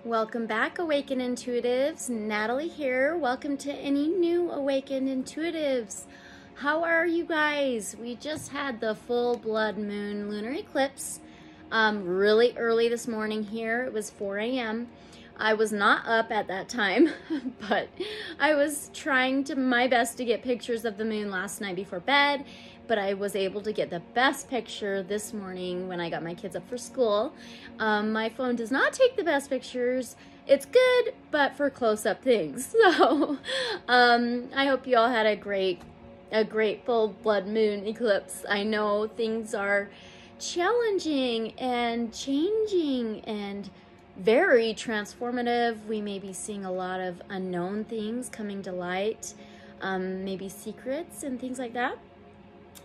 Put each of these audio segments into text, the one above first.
Welcome back, Awakened Intuitives. Natalie here. Welcome to any new Awakened Intuitives. How are you guys? We just had the full blood moon lunar eclipse really early this morning here. It was 4 a.m. I was not up at that time, but I was trying my best to get pictures of the moon last night before bed, but I was able to get the best picture this morning when I got my kids up for school. My phone does not take the best pictures. It's good, but for close-up things. So I hope you all had a great full blood moon eclipse. I know things are challenging and changing and very transformative. We may be seeing a lot of unknown things coming to light, maybe secrets and things like that.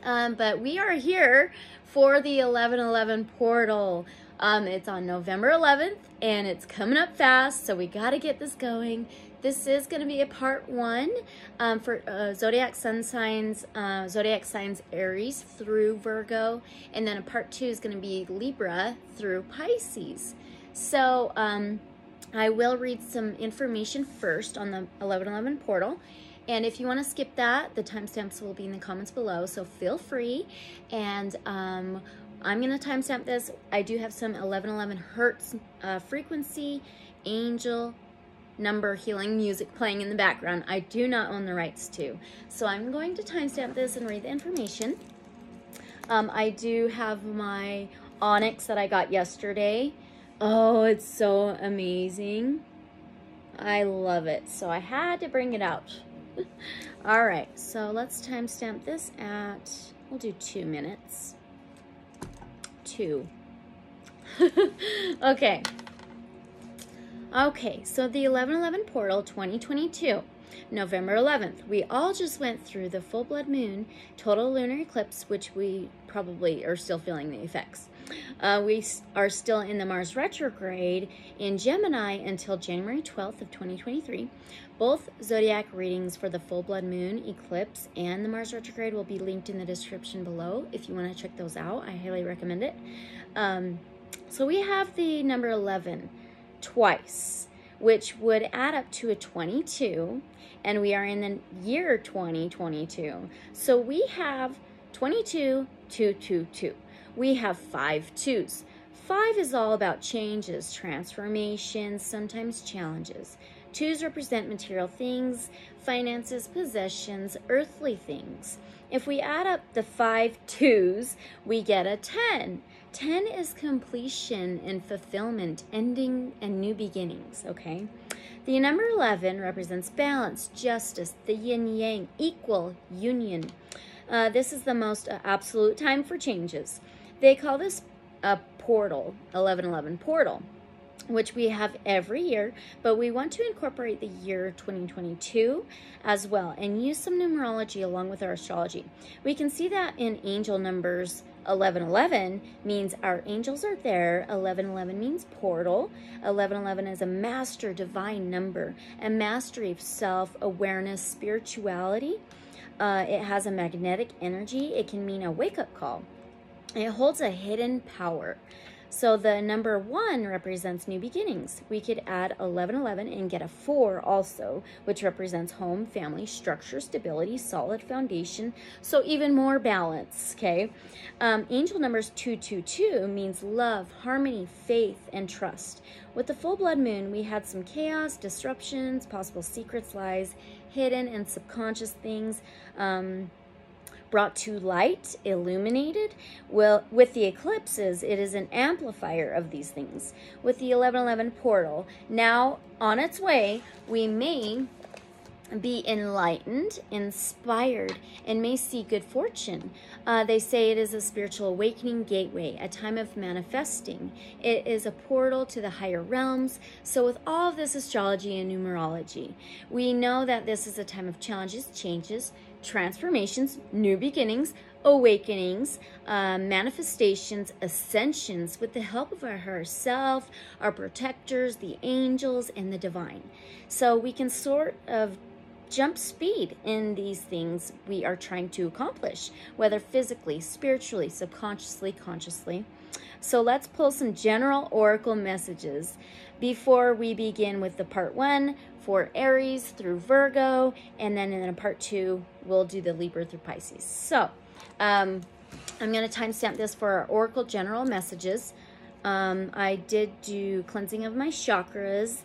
But we are here for the 11/11 portal. It's on November 11th and it's coming up fast, so we got to get this going. This is going to be a part 1 for zodiac sun signs, zodiac signs Aries through Virgo, and then a part 2 is going to be Libra through Pisces. So I will read some information first on the 11/11 portal. And if you want to skip that, the timestamps will be in the comments below, so feel free. And I'm going to timestamp this. I do have some 1111 hertz frequency, angel number healing music playing in the background. I do not own the rights to. So I'm going to timestamp this and read the information. I do have my onyx that I got yesterday. Oh, it's so amazing. I love it. So I had to bring it out. All right, so let's timestamp this at, we'll do 2 minutes. 2. Okay. Okay, so the 11/11 portal 2022, November 11th. We all just went through the full blood moon, total lunar eclipse, which we probably are still feeling the effects. We are still in the Mars retrograde in Gemini until January 12th of 2023. Both zodiac readings for the full blood moon eclipse and the Mars retrograde will be linked in the description below if you want to check those out. I highly recommend it. So we have the number 11 twice, which would add up to a 22, and we are in the year 2022. So we have 22, 2, 2, 2. We have 5 2s. 5 is all about changes, transformations, sometimes challenges. 2s represent material things, finances, possessions, earthly things. If we add up the 5 2s, we get a 10. 10 is completion and fulfillment, ending and new beginnings, okay? The number 11 represents balance, justice, the yin-yang, equal, union. This is the most absolute time for changes. They call this a portal, 11/11 portal, which we have every year, but we want to incorporate the year 2022 as well and use some numerology along with our astrology. We can see that in angel numbers. 11/11 means our angels are there. 11/11 means portal. 11/11 is a master divine number, a mastery of self-awareness, spirituality. It has a magnetic energy. It can mean a wake-up call. It holds a hidden power. So the number 1 represents new beginnings. We could add 11/11 and get a 4 also, which represents home, family, structure, stability, solid foundation. So even more balance, okay? Angel numbers 222 means love, harmony, faith, and trust. With the full blood moon, we had some chaos, disruptions, possible secrets, lies, hidden and subconscious things, brought to light, illuminated. Well, with the eclipses, it is an amplifier of these things. With the 11/11 portal, now on its way, we may be enlightened, inspired, and may see good fortune. They say it is a spiritual awakening gateway, a time of manifesting. It is a portal to the higher realms. So with all of this astrology and numerology, we know that this is a time of challenges, changes, transformations, new beginnings, awakenings, manifestations, ascensions with the help of our higher self, our protectors, the angels, and the divine. So we can sort of jump speed in these things we are trying to accomplish, whether physically, spiritually, subconsciously, consciously. So let's pull some general oracle messages before we begin with the part 1 for Aries through Virgo, and then in part 2 we'll do the Libra through Pisces. So I'm going to timestamp this for our oracle general messages. I did do cleansing of my chakras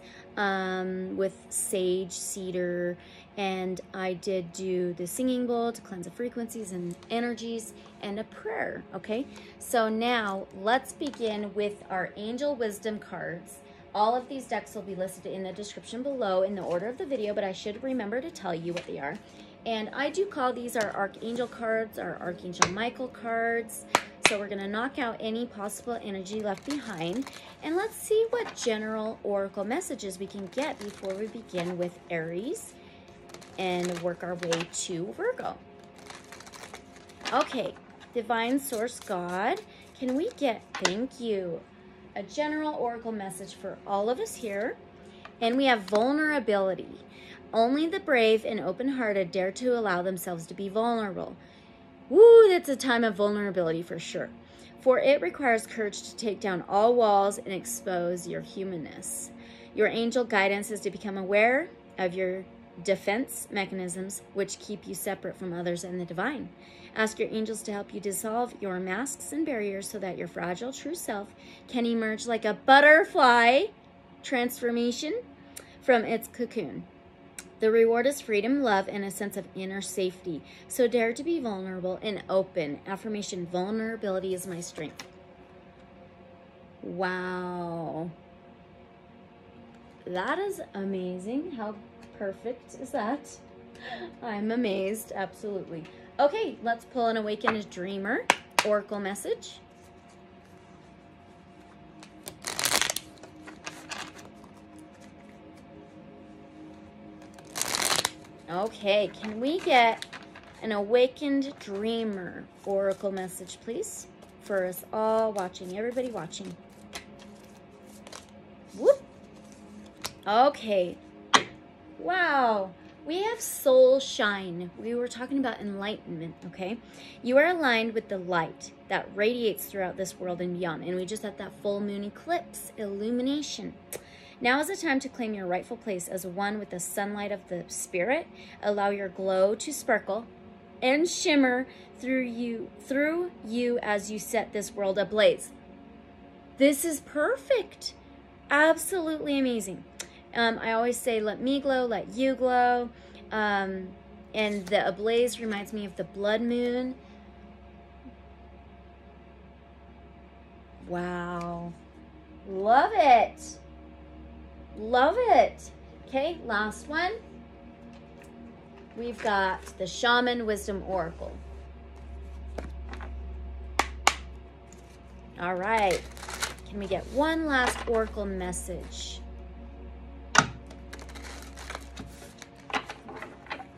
with sage, cedar, and I did do the singing bowl to cleanse the frequencies and energies, and a prayer. Okay, so now let's begin with our angel wisdom cards. All of these decks will be listed in the description below in the order of the video, but I should remember to tell you what they are. And I do call these our Archangel cards, our Archangel Michael cards. So we're going to knock out any possible energy left behind. And let's see what general oracle messages we can get before we begin with Aries and work our way to Virgo. Okay, Divine Source God, can we get, thank you, a general oracle message for all of us here? And we have vulnerability. Only the brave and open-hearted dare to allow themselves to be vulnerable. Woo, that's a time of vulnerability for sure. For it requires courage to take down all walls and expose your humanness. Your angel guidance is to become aware of your defense mechanisms which keep you separate from others and the divine. Ask your angels to help you dissolve your masks and barriers so that your fragile true self can emerge like a butterfly transformation from its cocoon. The reward is freedom, love, and a sense of inner safety. So dare to be vulnerable and open. Affirmation, vulnerability is my strength. Wow. That is amazing. How perfect is that? I'm amazed, absolutely. Okay, let's pull an Awakened Dreamer oracle message. Okay, can we get an Awakened Dreamer oracle message, please? For us all watching, everybody watching. Whoop. Okay. Wow. We have soul shine. We were talking about enlightenment, okay? You are aligned with the light that radiates throughout this world and beyond. And we just had that full moon eclipse illumination. Now is the time to claim your rightful place as one with the sunlight of the spirit. Allow your glow to sparkle and shimmer through you as you set this world ablaze. This is perfect. Absolutely amazing. I always say, let me glow, let you glow. And the ablaze reminds me of the blood moon. Wow. Love it. Love it. Okay, last one. We've got the Shaman Wisdom Oracle. All right. Can we get one last oracle message?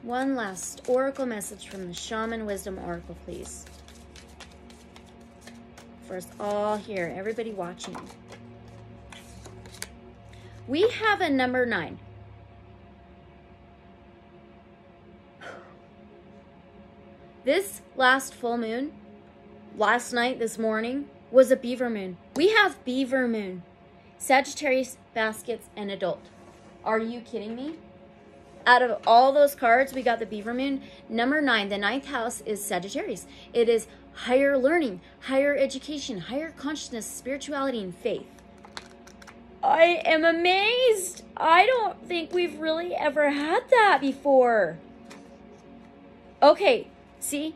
One last oracle message from the Shaman Wisdom Oracle, please. For us all here, everybody watching. We have a number 9. This last full moon, last night, this morning, was a beaver moon. We have beaver moon, Sagittarius, baskets, and adult. Are you kidding me? Out of all those cards, we got the beaver moon. Number 9, the 9th house is Sagittarius. It is higher learning, higher education, higher consciousness, spirituality, and faith. I am amazed. I don't think we've really ever had that before. Okay, see?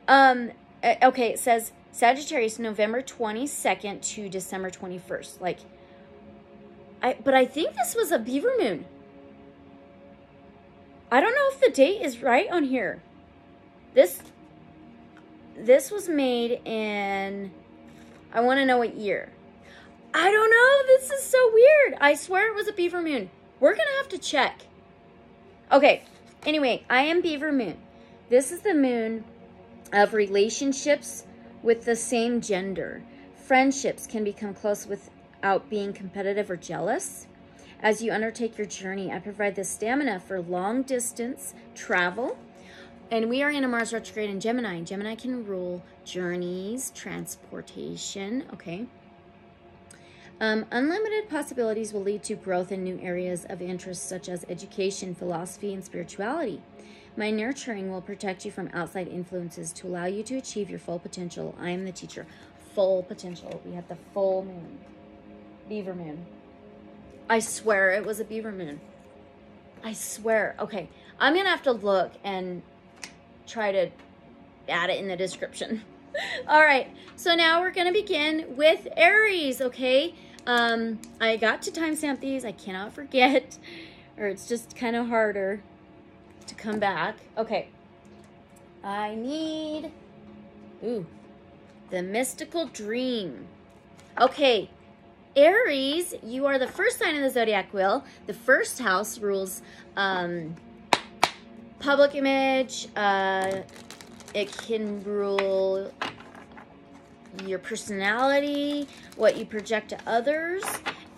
Okay, it says Sagittarius, November 22nd to December 21st. Like, but I think this was a beaver moon. I don't know if the date is right on here. This was made in, I want to know what year. I don't know. This is so weird. I swear it was a beaver moon. We're going to have to check. Okay. Anyway, I am beaver moon. This is the moon of relationships with the same gender. Friendships can become close without being competitive or jealous. As you undertake your journey, I provide the stamina for long distance travel. And we are in a Mars retrograde in Gemini. Gemini can rule journeys, transportation, okay? Unlimited possibilities will lead to growth in new areas of interest such as education, philosophy, and spirituality. My nurturing will protect you from outside influences to allow you to achieve your full potential. I am the teacher. Full potential. We have the full moon. Beaver moon. I swear it was a beaver moon. I swear. Okay, I'm going to have to look and try to add it in the description. All right, so now we're going to begin with Aries, okay? I got to timestamp these. I cannot forget, or it's just kind of harder to come back. Okay, I need, the mystical dream. Okay, Aries, you are the first sign of the zodiac wheel. The first house rules public image. It can rule your personality, what you project to others,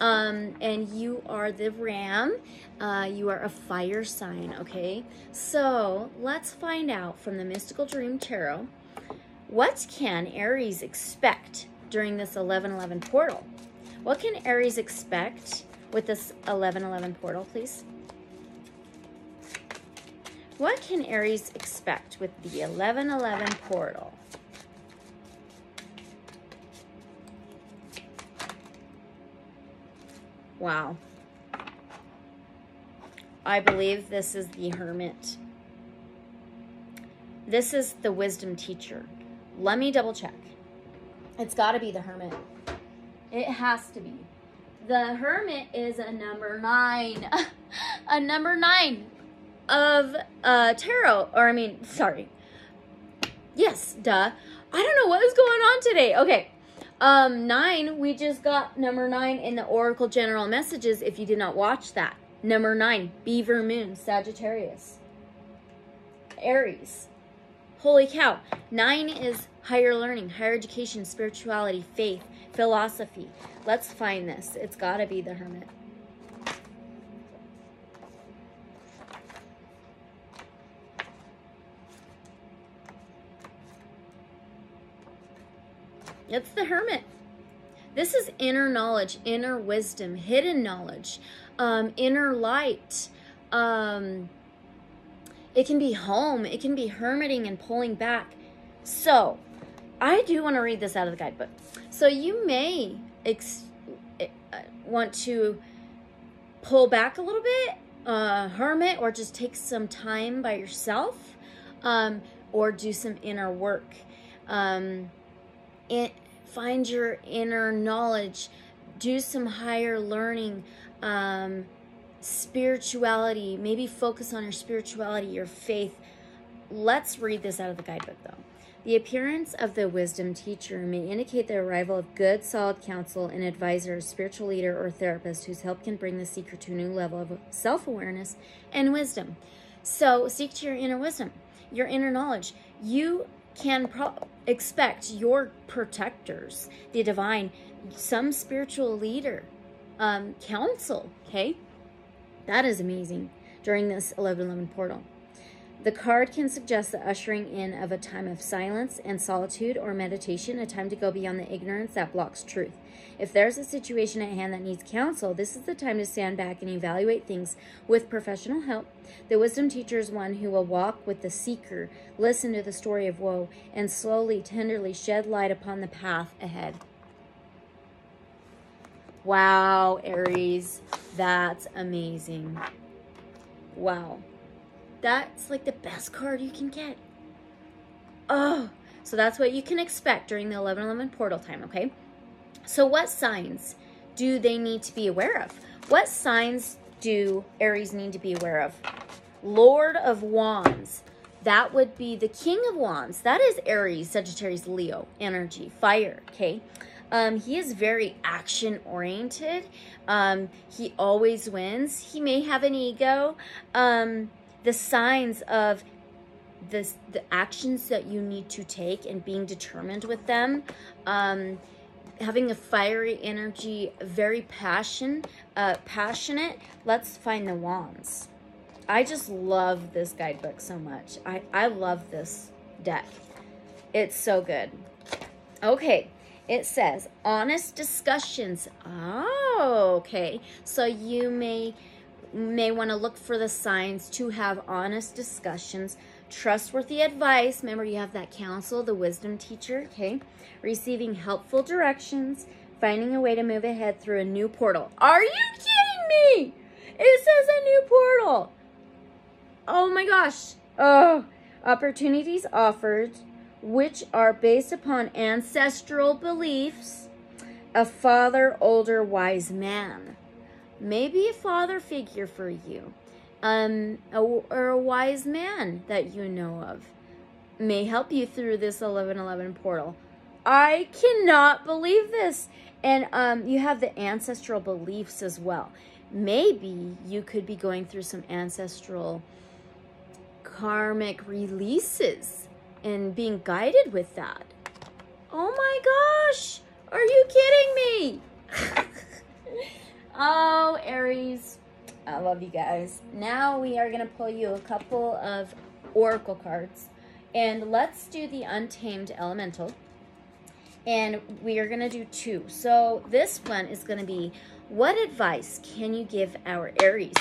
and you are the ram. You are a fire sign, okay? So let's find out from the Mystical Dream Tarot, what can Aries expect during this 11/11 portal? What can Aries expect with this 11/11 portal, please? What can Aries expect with the 11/11 portal? Wow. I believe this is the Hermit. This is the wisdom teacher. Let me double check. It's got to be the Hermit. It has to be. The Hermit is a number 9. A number 9 of tarot. Or, I mean, sorry. Yes, duh. I don't know what is going on today. Okay. 9, we just got number 9 in the Oracle General Messages if you did not watch that. Number 9, Beaver Moon, Sagittarius. Aries. Holy cow. 9 is higher learning, higher education, spirituality, faith, philosophy. Let's find this. It's got to be the Hermit. It's the Hermit. This is inner knowledge, inner wisdom, hidden knowledge, inner light. It can be home. It can be hermiting and pulling back. So, I do want to read this out of the guidebook. So, you may want to pull back a little bit, hermit, or just take some time by yourself, or do some inner work. Find your inner knowledge, do some higher learning, spirituality, maybe focus on your spirituality, your faith. Let's read this out of the guidebook though. The appearance of the wisdom teacher may indicate the arrival of good, solid counsel, an advisor, a spiritual leader, or therapist whose help can bring the seeker to a new level of self-awareness and wisdom. So seek to your inner wisdom, your inner knowledge. You can expect your protectors, the divine, some spiritual leader, counsel, okay? That is amazing during this 11/11 portal. The card can suggest the ushering in of a time of silence and solitude or meditation, a time to go beyond the ignorance that blocks truth. If there's a situation at hand that needs counsel, this is the time to stand back and evaluate things with professional help. The wisdom teacher is one who will walk with the seeker, listen to the story of woe, and slowly, tenderly shed light upon the path ahead. Wow, Aries, that's amazing. Wow. That's like the best card you can get. Oh, so that's what you can expect during the 11/11 portal time, okay? So what signs do they need to be aware of? What signs do Aries need to be aware of? Lord of Wands. That would be the King of Wands. That is Aries, Sagittarius, Leo energy, fire, okay? He is very action-oriented. He always wins. He may have an ego. The signs of the actions that you need to take and being determined with them, having a fiery energy, very passionate. Let's find the Wands. I just love this guidebook so much. I love this deck. It's so good. Okay, it says honest discussions. Oh, okay. So you may want to look for the signs to have honest discussions. Trustworthy advice. Remember, you have that counsel, the wisdom teacher, okay? Receiving helpful directions. Finding a way to move ahead through a new portal. Are you kidding me? It says a new portal. Oh my gosh. Oh, opportunities offered, which are based upon ancestral beliefs. A father, older, wise man. Maybe a father figure for you. Or a wise man that you know of may help you through this 1111 portal. I cannot believe this. And you have the ancestral beliefs as well. Maybe you could be going through some ancestral karmic releases and being guided with that. Oh my gosh, are you kidding me? Oh, Aries, I love you guys. Now we are going to pull you a couple of oracle cards, and let's do the Untamed Elemental, and we are going to do 2. So this one is going to be, what advice can you give our Aries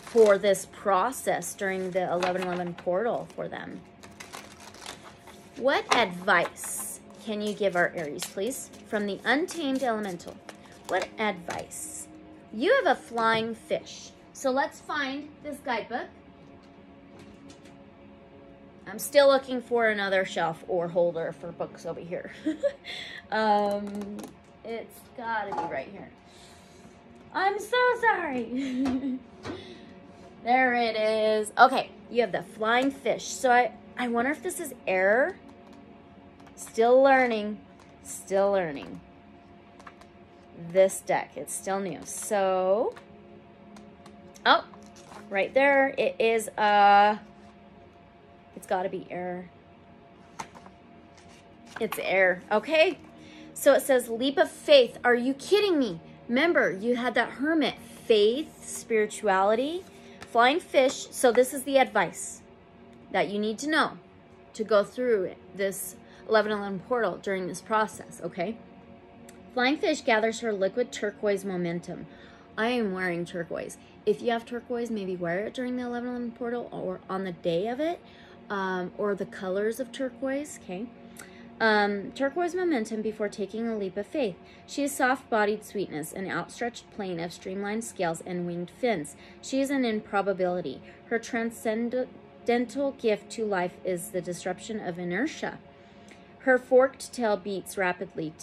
for this process during the 1111 portal for them? What advice can you give our Aries, please, from the Untamed Elemental? What advice? You have a flying fish. So let's find this guidebook. I'm still looking for another shelf or holder for books over here. It's gotta be right here. I'm so sorry. There it is. Okay, you have the flying fish. So I wonder if this is error. Still learning. Still learning. This deck, it's still new. So, oh, right there, it is, it's gotta be error. It's error, okay? So it says, leap of faith. Are you kidding me? Remember, you had that hermit, faith, spirituality, flying fish. So this is the advice that you need to know to go through this 1111 portal during this process, okay? Flying fish gathers her liquid turquoise momentum. I am wearing turquoise. If you have turquoise, maybe wear it during the 1111 portal or on the day of it, or the colors of turquoise, okay? Turquoise momentum before taking a leap of faith. She is soft-bodied sweetness, an outstretched plane of streamlined scales and winged fins. She is an improbability. Her transcendental gift to life is the disruption of inertia. Her forked tail beats rapidly,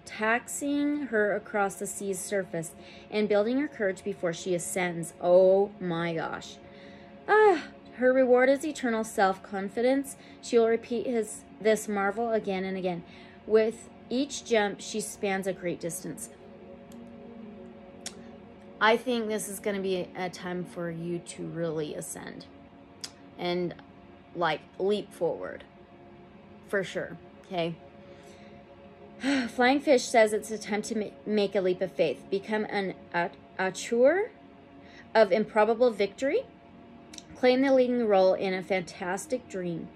taxing her across the sea's surface and building her courage before she ascends. Oh my gosh. Her reward is eternal self-confidence. She will repeat this marvel again and again. With each jump, she spans a great distance. I think this is going to be a time for you to really ascend and like leap forward for sure. Okay. Flying fish says it's a time to make a leap of faith. Become an auteur of improbable victory. Claim the leading role in a fantastic dream.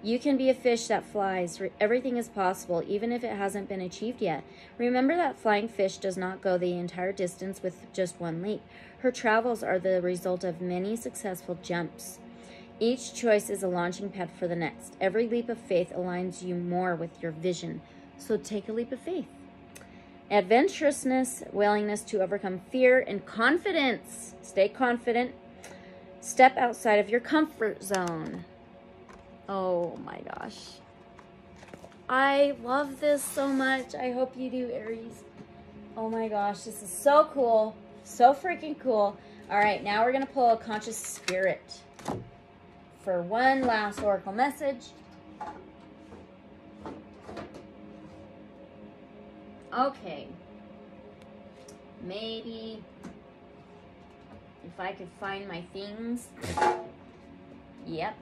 You can be a fish that flies. Everything is possible, even if it hasn't been achieved yet. Remember that flying fish does not go the entire distance with just one leap. Her travels are the result of many successful jumps. Each choice is a launching pad for the next. Every leap of faith aligns you more with your vision. So take a leap of faith. Adventurousness, willingness to overcome fear, and confidence. Stay confident. Step outside of your comfort zone. Oh my gosh. I love this so much. I hope you do, Aries. Oh my gosh, this is so cool. So freaking cool. All right, now we're going to pull a conscious spirit for one last oracle message. Okay. Maybe if I could find my things. Yep.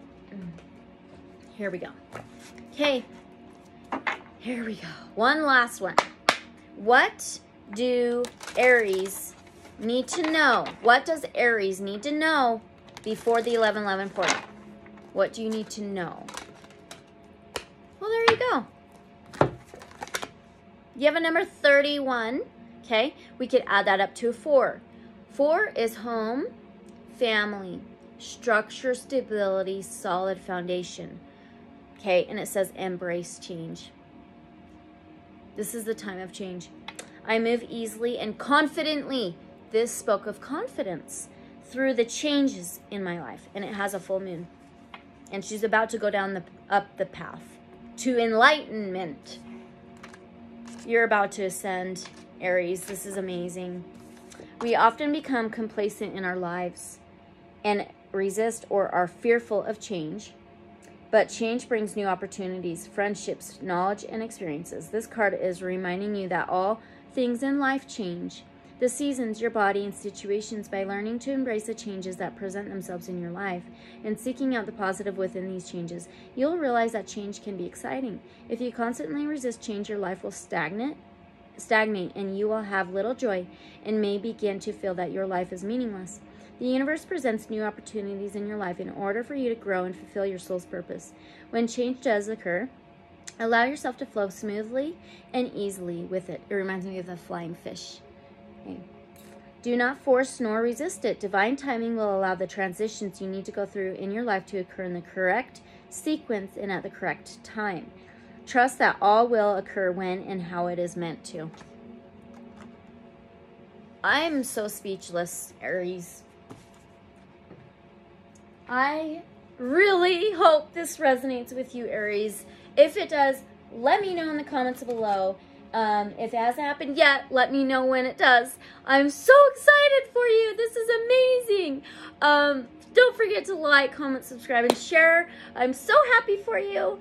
Here we go. Okay. Here we go. One last one. What do Aries need to know? What does Aries need to know before the 11/11 portal? What do you need to know? Well, there you go. You have a number 31. Okay, we could add that up to a 4. 4 is home, family, structure, stability, solid foundation. Okay, and it says embrace change. This is the time of change. I move easily and confidently. This spoke of confidence through the changes in my life, and it has a full moon. And she's about to go down up the path to enlightenment. You're about to ascend, Aries. This is amazing. We often become complacent in our lives and resist or are fearful of change. But change brings new opportunities, friendships, knowledge, and experiences. This card is reminding you that all things in life change. The seasons, your body, and situations. By learning to embrace the changes that present themselves in your life and seeking out the positive within these changes, you'll realize that change can be exciting. If you constantly resist change, your life will stagnate, and you will have little joy and may begin to feel that your life is meaningless. The universe presents new opportunities in your life in order for you to grow and fulfill your soul's purpose. When change does occur, allow yourself to flow smoothly and easily with it. It reminds me of the flying fish. Okay. Do not force nor resist it. Divine timing will allow the transitions you need to go through in your life to occur in the correct sequence and at the correct time. Trust that all will occur when and how it is meant to. I'm so speechless, Aries. I really hope this resonates with you, Aries. If it does, let me know in the comments below. If it hasn't happened yet, let me know when it does. I'm so excited for you. This is amazing. Don't forget to like, comment, subscribe, and share. I'm so happy for you.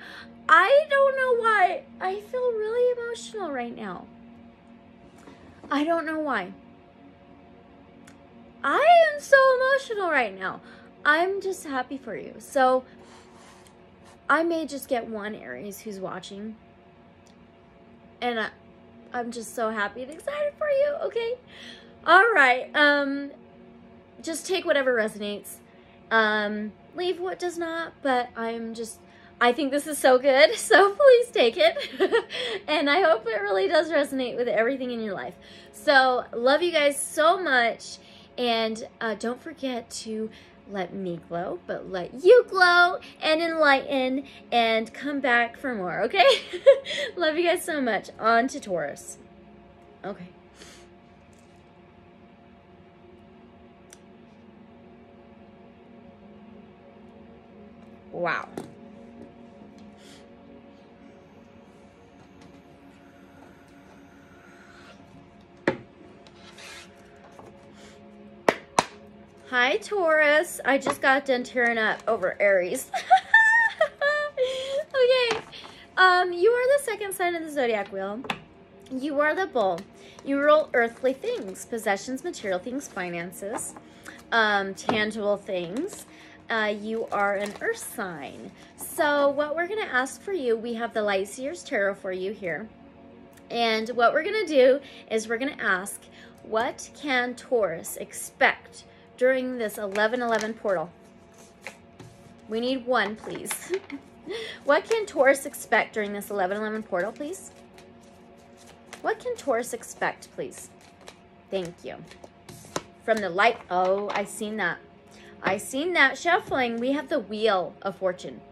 I don't know why. I feel really emotional right now. I don't know why. I am so emotional right now. I'm just happy for you. So I may just get one Aries who's watching. And I'm just so happy and excited for you, okay? All right. Just take whatever resonates. Leave what does not, but I think this is so good, so please take it. And I hope it really does resonate with everything in your life. So, love you guys so much. And don't forget to let me glow, but let you glow and enlighten and come back for more, okay? Love you guys so much. On to Taurus. Okay. Wow. Hi, Taurus. I just got done tearing up over Aries. Okay. You are the second sign of the zodiac wheel. You are the bull. You rule earthly things, possessions, material things, finances, tangible things. You are an earth sign. So what we're going to ask for you, we have the Lightseers Tarot for you here. And what we're going to do is we're going to ask, what can Taurus expect during this 11/11 portal? We need one, please. What can Taurus expect during this 11/11 portal, please? What can Taurus expect, please? Thank you. From the light. Oh, I seen that. I seen that shuffling. We have the Wheel of Fortune.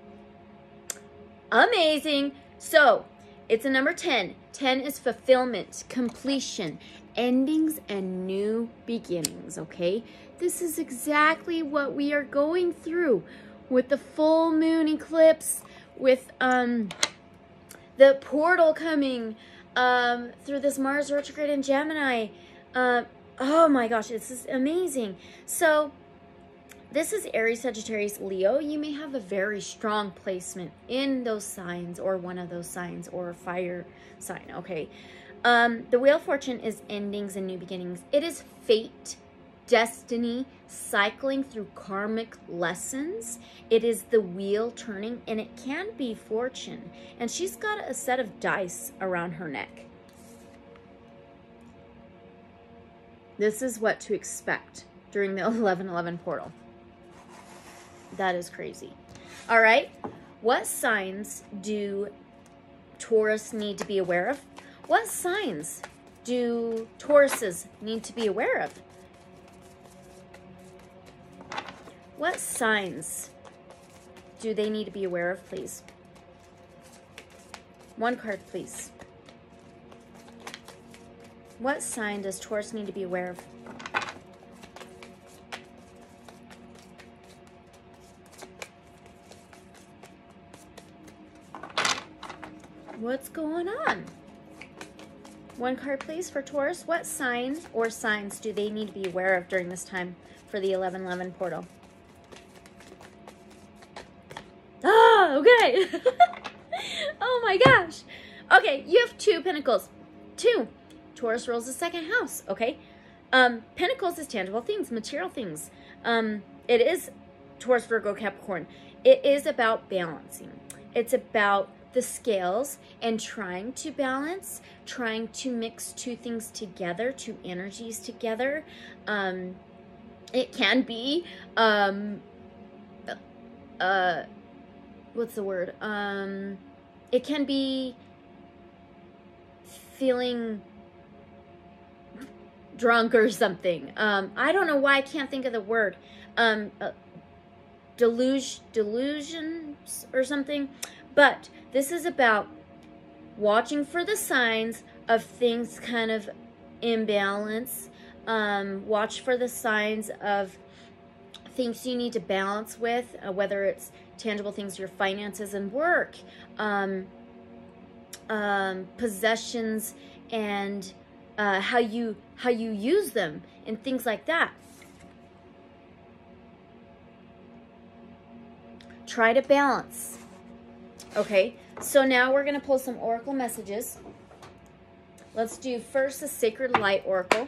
Amazing. So, it's a number 10. 10 is fulfillment, completion, endings, and new beginnings, okay? This is exactly what we are going through with the full moon eclipse, with the portal coming through this Mars retrograde in Gemini. Oh my gosh, this is amazing. So this is Aries, Sagittarius, Leo. You may have a very strong placement in those signs, or one of those signs, or a fire sign, okay? The Wheel of Fortune is endings and new beginnings. It is fate, destiny, cycling through karmic lessons. It is the wheel turning, and it can be fortune. And she's got a set of dice around her neck. This is what to expect during the 11/11 portal. That is crazy. All right. What signs do Taurus need to be aware of? What signs do Tauruses need to be aware of? What signs do they need to be aware of, please? One card, please. What sign does Taurus need to be aware of? What's going on? One card, please, for Taurus. What signs or signs do they need to be aware of during this time for the 11/11 portal? Ah, okay. Oh my gosh. Okay, you have 2 Pentacles. 2. Taurus rules the 2nd house, okay? Pentacles is tangible things, material things. It is Taurus, Virgo, Capricorn. It is about balancing. It's about the scales and trying to balance, trying to mix 2 things together, 2 energies together. It can be, what's the word? It can be feeling drunk or something. I don't know why I can't think of the word. Delusions or something. But this is about watching for the signs of things kind of imbalance. Watch for the signs of things you need to balance with, whether it's tangible things, your finances and work, possessions, and how you use them, and things like that. Try to balance. Okay, so now we're going to pull some oracle messages. Let's do first the Sacred Light Oracle.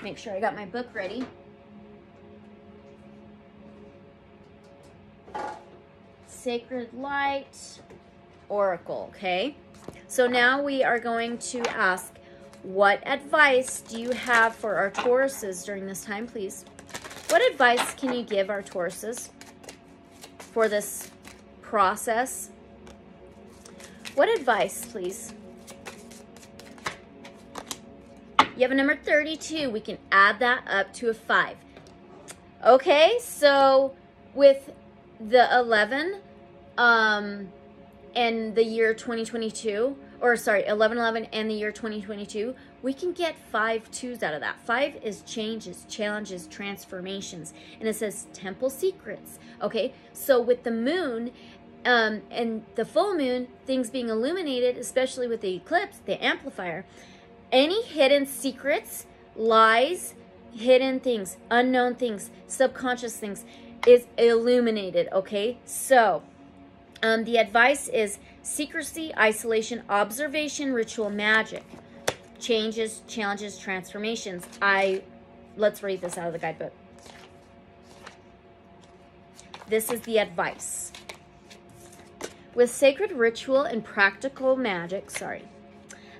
Make sure I got my book ready. Sacred Light Oracle, okay? So now we are going to ask, what advice do you have for our Tauruses during this time, please? What advice can you give our Tauruses for this process? What advice, please? You have a number 32. We can add that up to a 5. Okay, so with the 11 and the year 2022, or sorry, 11/11 and the year 2022, we can get 5 2s out of that. 5 is changes, challenges, transformations, and it says temple secrets. Okay, so with the moon and the full moon, things being illuminated, especially with the eclipse, the amplifier, any hidden secrets, lies, hidden things, unknown things, subconscious things is illuminated. Okay, so the advice is secrecy, isolation, observation, ritual, magic, changes, challenges, transformations. Let's read this out of the guidebook. This is the advice. With sacred ritual and practical magic,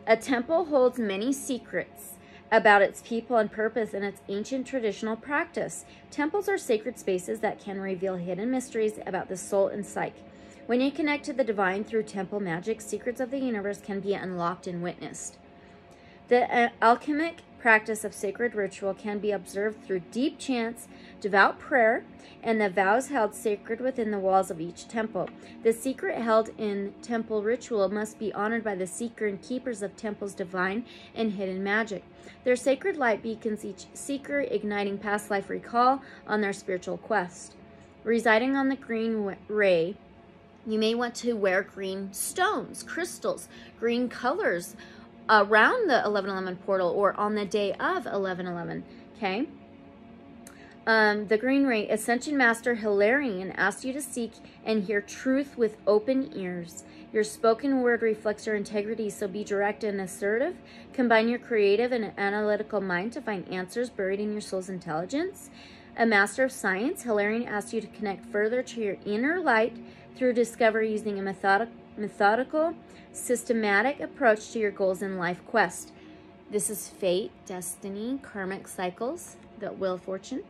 a temple holds many secrets about its people and purpose in its ancient traditional practice. Temples are sacred spaces that can reveal hidden mysteries about the soul and psyche. When you connect to the divine through temple magic, secrets of the universe can be unlocked and witnessed. The alchemic practice of sacred ritual can be observed through deep chants, devout prayer, and the vows held sacred within the walls of each temple. The secret held in temple ritual must be honored by the seeker and keepers of temple's divine and hidden magic. Their sacred light beacons each seeker, igniting past life recall on their spiritual quest. Residing on the green ray, you may want to wear green stones, crystals, green colors around the 11/11 portal or on the day of 11/11, okay? The Green Ray Ascension Master Hilarion asks you to seek and hear truth with open ears. Your spoken word reflects your integrity, so be direct and assertive. Combine your creative and analytical mind to find answers buried in your soul's intelligence. A Master of Science, Hilarion asks you to connect further to your inner light through discovery using a methodical, systematic approach to your goals in life quest. This is fate, destiny, karmic cycles, the wheel of fortune.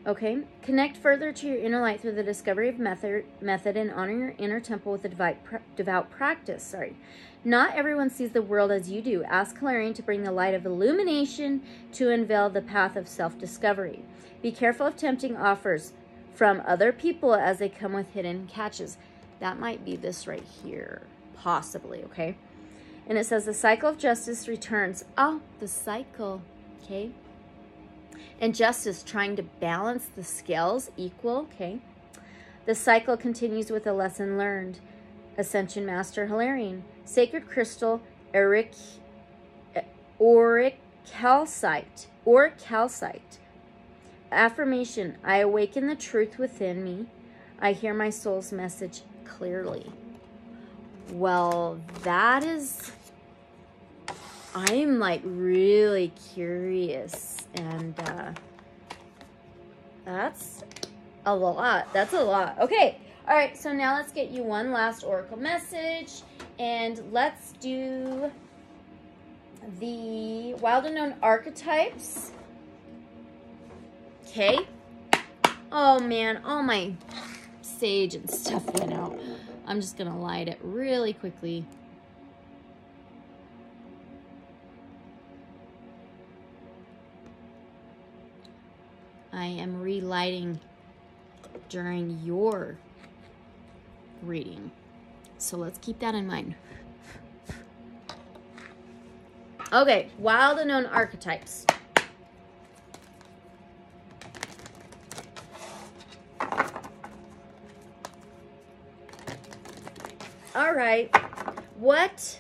Okay, connect further to your inner light through the discovery of method and honor your inner temple with a devout practice. Not everyone sees the world as you do. Ask Hilarion to bring the light of illumination to unveil the path of self-discovery. Be careful of tempting offers from other people as they come with hidden catches. That might be this right here, possibly, okay? And it says the cycle of justice returns. Oh, the cycle, okay? And justice, trying to balance the scales equal, okay? The cycle continues with a lesson learned. Ascension Master Hilarion. Sacred crystal, auricalcite. Affirmation, I awaken the truth within me. I hear my soul's message clearly. Well, that is... I'm like really curious, and that's a lot. That's a lot. Okay. All right. So now let's get you one last oracle message, and let's do the wild unknown archetypes. Okay. Oh man, all my sage and stuff went out. I'm just gonna light it really quickly. I am relighting during your reading. So let's keep that in mind. Okay, wild unknown archetypes. All right, what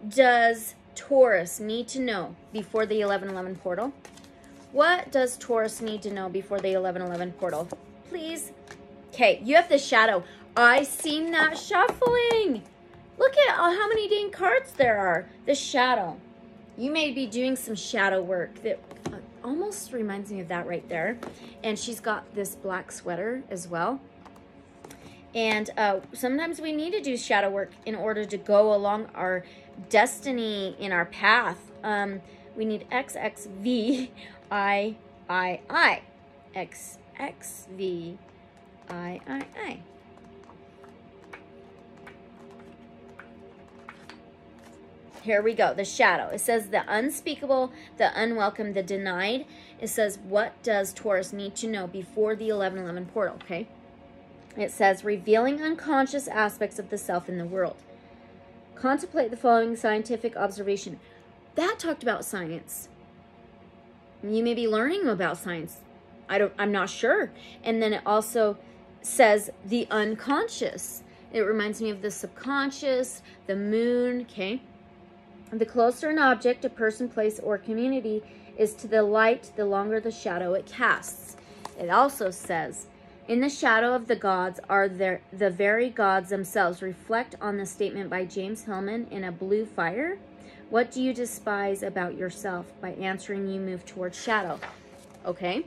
does Taurus need to know before the 11/11 portal? What does Taurus need to know before the 11/11 portal? Please. Okay, you have the shadow. I seen that shuffling. Look at how many dang cards there are. The shadow. You may be doing some shadow work that almost reminds me of that right there. And she's got this black sweater as well. And sometimes we need to do shadow work in order to go along our destiny in our path. We need XXVIII. XXVIII. Here we go. The shadow. It says the unspeakable, the unwelcome, the denied. It says, what does Taurus need to know before the 11/11 portal? Okay. It says, revealing unconscious aspects of the self in the world. Contemplate the following scientific observation. That talked about science. You may be learning about science. I'm not sure. And then it also says the unconscious. It reminds me of the subconscious, the moon, okay? The closer an object, a person, place, or community is to the light, the longer the shadow it casts. It also says, in the shadow of the gods are the very gods themselves. Reflect on the statement by James Hillman in A Blue Fire. What do you despise about yourself? By answering, you move towards shadow. Okay.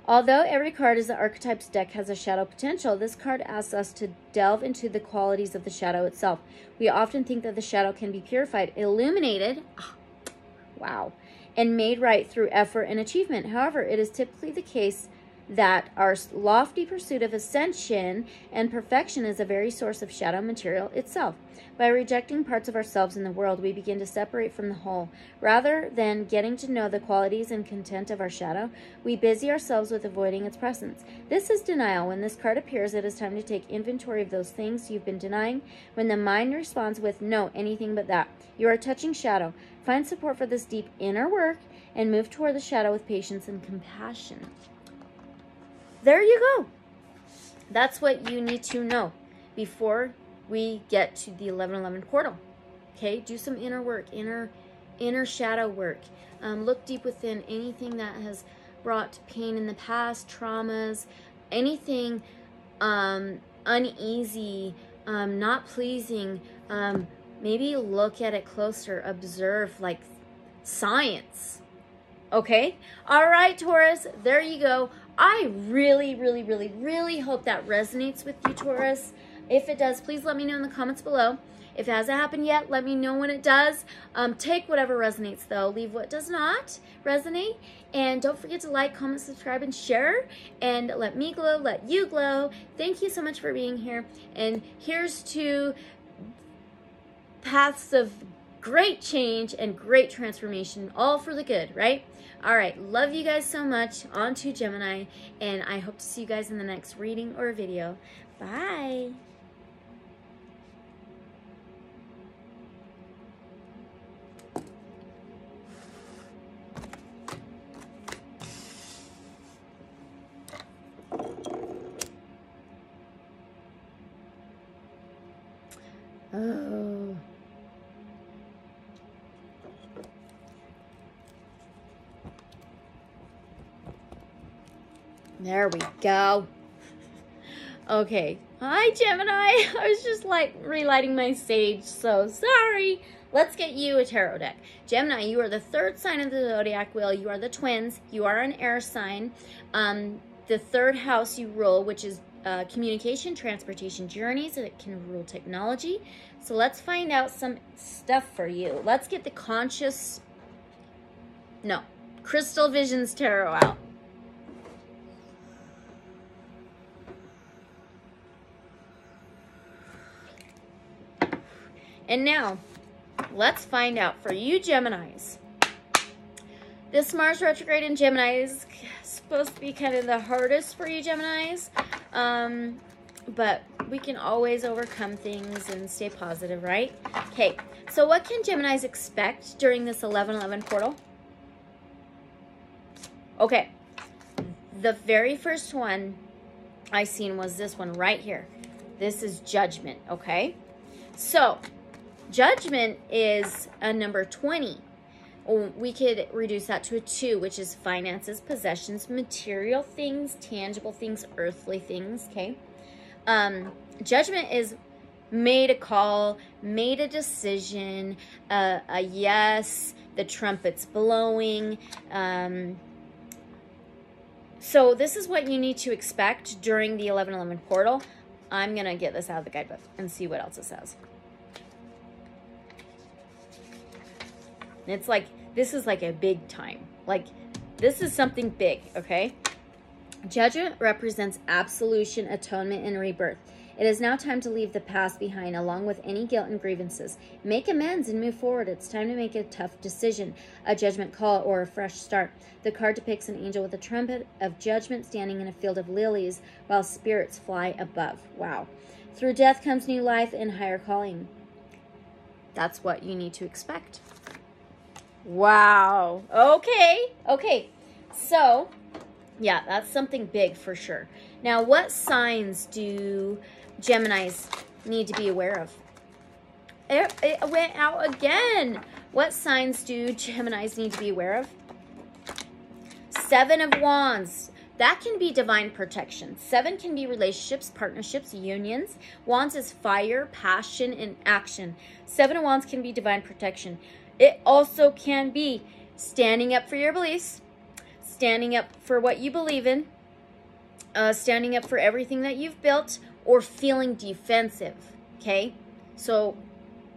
Although every card in the Archetypes deck has a shadow potential, this card asks us to delve into the qualities of the shadow itself. We often think that the shadow can be purified, illuminated, wow, and made right through effort and achievement. However, it is typically the case that our lofty pursuit of ascension and perfection is the very source of shadow material itself. By rejecting parts of ourselves in the world, we begin to separate from the whole. Rather than getting to know the qualities and content of our shadow, we busy ourselves with avoiding its presence. This is denial. When this card appears, it is time to take inventory of those things you've been denying. When the mind responds with, no, anything but that, you are touching shadow. Find support for this deep inner work and move toward the shadow with patience and compassion. There you go. That's what you need to know before we get to the 11/11 portal. Okay, do some inner work, inner shadow work. Look deep within anything that has brought pain in the past, traumas, anything uneasy, not pleasing. Maybe look at it closer, observe like science. Okay? All right, Taurus, there you go. I really, really, really, really hope that resonates with you, Taurus. If it does, please let me know in the comments below. If it hasn't happened yet, let me know when it does. Take whatever resonates, though. Leave what does not resonate. And don't forget to like, comment, subscribe, and share. And let me glow, let you glow. Thank you so much for being here. And here's to paths of great change and great transformation, all for the good, right? All right, love you guys so much. On to Gemini, and I hope to see you guys in the next reading or video. Bye. Oh. There we go. Okay. Hi, Gemini. I was just like relighting my sage, so sorry. Let's get you a tarot deck. Gemini, you are the third sign of the zodiac wheel. You are the twins. You are an air sign. The third house you rule, which is communication, transportation, journeys. It can rule technology. So let's find out some stuff for you. Let's get the Crystal Visions Tarot out. And now, let's find out for you Geminis. This Mars retrograde in Gemini is supposed to be kind of the hardest for you Geminis. But we can always overcome things and stay positive, right? Okay, so what can Geminis expect during this 11/11 portal? Okay, the very first one I seen was this one right here. This is Judgment, okay? So, Judgment is a number 20. We could reduce that to a 2, which is finances, possessions, material things, tangible things, earthly things, okay? Judgment is made a call, made a decision, a yes, the trumpet's blowing. So this is what you need to expect during the 11/11 portal. I'm going to get this out of the guidebook and see what else it says. It's like, this is like a big time. Like, this is something big, okay? Judgment represents absolution, atonement, and rebirth. It is now time to leave the past behind, along with any guilt and grievances. Make amends and move forward. It's time to make a tough decision, a judgment call, or a fresh start. The card depicts an angel with a trumpet of judgment standing in a field of lilies while spirits fly above. Wow. Through death comes new life and higher calling. That's what you need to expect. Wow. Okay. So, yeah, that's something big for sure. Now, what signs do Geminis need to be aware of? It went out again. What signs do Geminis need to be aware of? 7 of Wands. That can be divine protection. 7 can be relationships, partnerships, unions. Wands is fire, passion, and action. 7 of Wands can be divine protection. It also can be standing up for your beliefs, standing up for what you believe in, standing up for everything that you've built, or feeling defensive, okay? So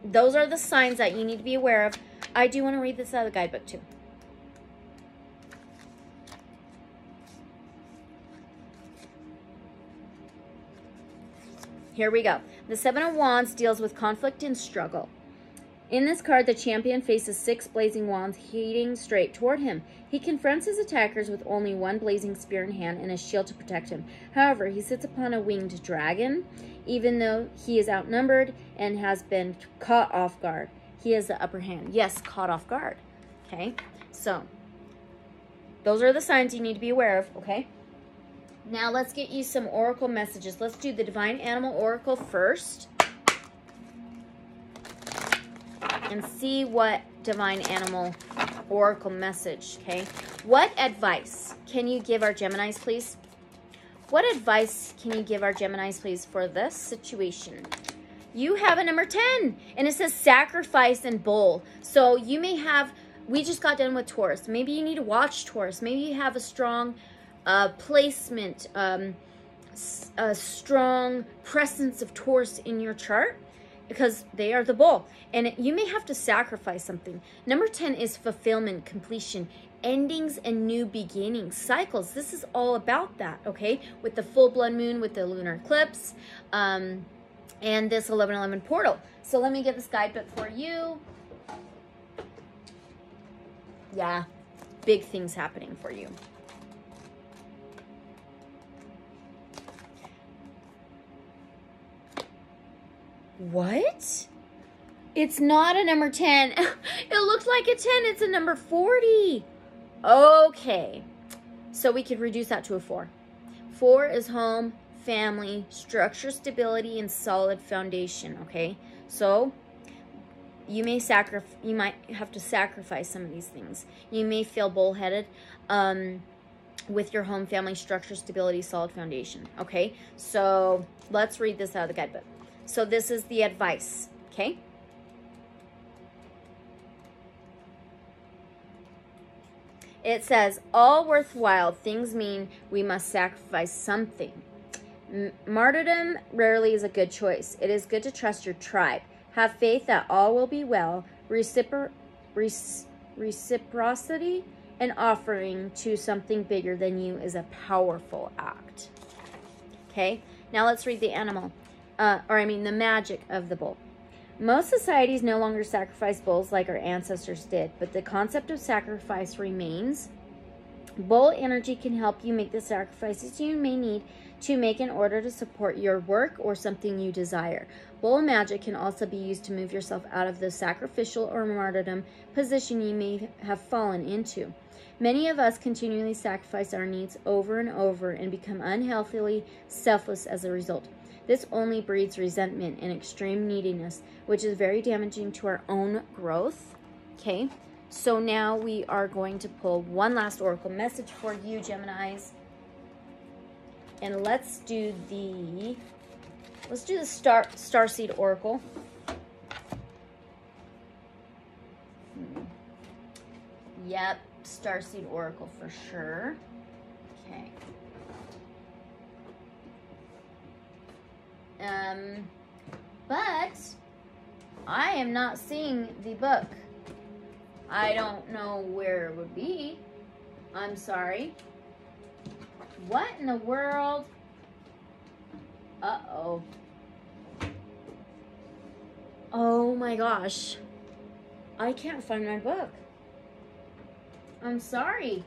those are the signs that you need to be aware of. I do want to read this out of the guidebook too. Here we go. The 7 of Wands deals with conflict and struggle. In this card, the champion faces 6 blazing wands heading straight toward him. He confronts his attackers with only 1 blazing spear in hand and a shield to protect him. However, he sits upon a winged dragon, even though he is outnumbered and has been caught off guard. He has the upper hand. Yes, caught off guard. Okay, so those are the signs you need to be aware of, okay? Now let's get you some oracle messages. Let's do the Divine Animal Oracle first. And see what Divine Animal Oracle message, okay? What advice can you give our Geminis, please? What advice can you give our Geminis, please, for this situation? You have a number 10, and it says sacrifice and bowl. So you may have, we just got done with Taurus. Maybe you need to watch Taurus. Maybe you have a strong placement, a strong presence of Taurus in your chart. because they are the bull. And you may have to sacrifice something. Number 10 is fulfillment, completion, endings, and new beginnings, cycles. This is all about that, okay? With the full blood moon, with the lunar eclipse, and this 11/11 portal. So let me get this guidebook for you. Yeah, big things happening for you. What? It's not a number 10. It looks like a 10. It's a number 40. Okay. So we could reduce that to a 4. 4 is home, family, structure, stability, and solid foundation, okay? So you might have to sacrifice some of these things. You may feel bullheaded with your home, family, structure, stability, solid foundation, okay? So let's read this out of the guidebook. So this is the advice, okay? It says, all worthwhile things mean we must sacrifice something. Martyrdom rarely is a good choice. It is good to trust your tribe. Have faith that all will be well. Reciprocity and offering to something bigger than you is a powerful act. Okay, now let's read the animal. The magic of the bull. Most societies no longer sacrifice bulls like our ancestors did, but the concept of sacrifice remains. Bull energy can help you make the sacrifices you may need to make in order to support your work or something you desire. Bull magic can also be used to move yourself out of the sacrificial or martyrdom position you may have fallen into. Many of us continually sacrifice our needs over and over and become unhealthily selfless as a result. This only breeds resentment and extreme neediness, which is very damaging to our own growth. Okay, so now we are going to pull one last oracle message for you, Geminis. And let's do the Starseed Oracle. Yep, Starseed Oracle for sure. Okay. But I am not seeing the book. I don't know where it would be. I'm sorry. What in the world? Uh-oh. Oh my gosh. I can't find my book. I'm sorry.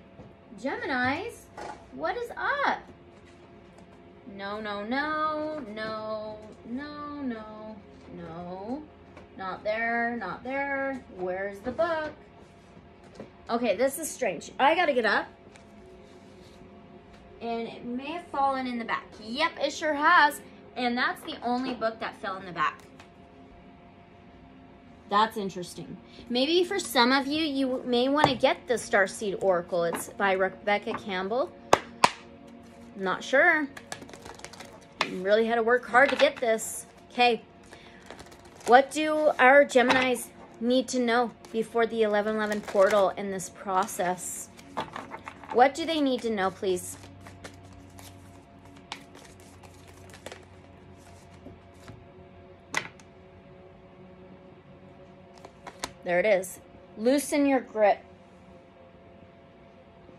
Geminis, what is up? No, no, no, no, no, no, no. Not there, not there. Where's the book? Okay, this is strange. I gotta get up. And it may have fallen in the back. Yep, it sure has. And that's the only book that fell in the back. That's interesting. Maybe for some of you, you may want to get the Starseed Oracle. It's by Rebecca Campbell. Not sure. You really had to work hard to get this. Okay. What do our Geminis need to know before the 11/11 portal in this process? What do they need to know, please? There it is. Loosen your grip.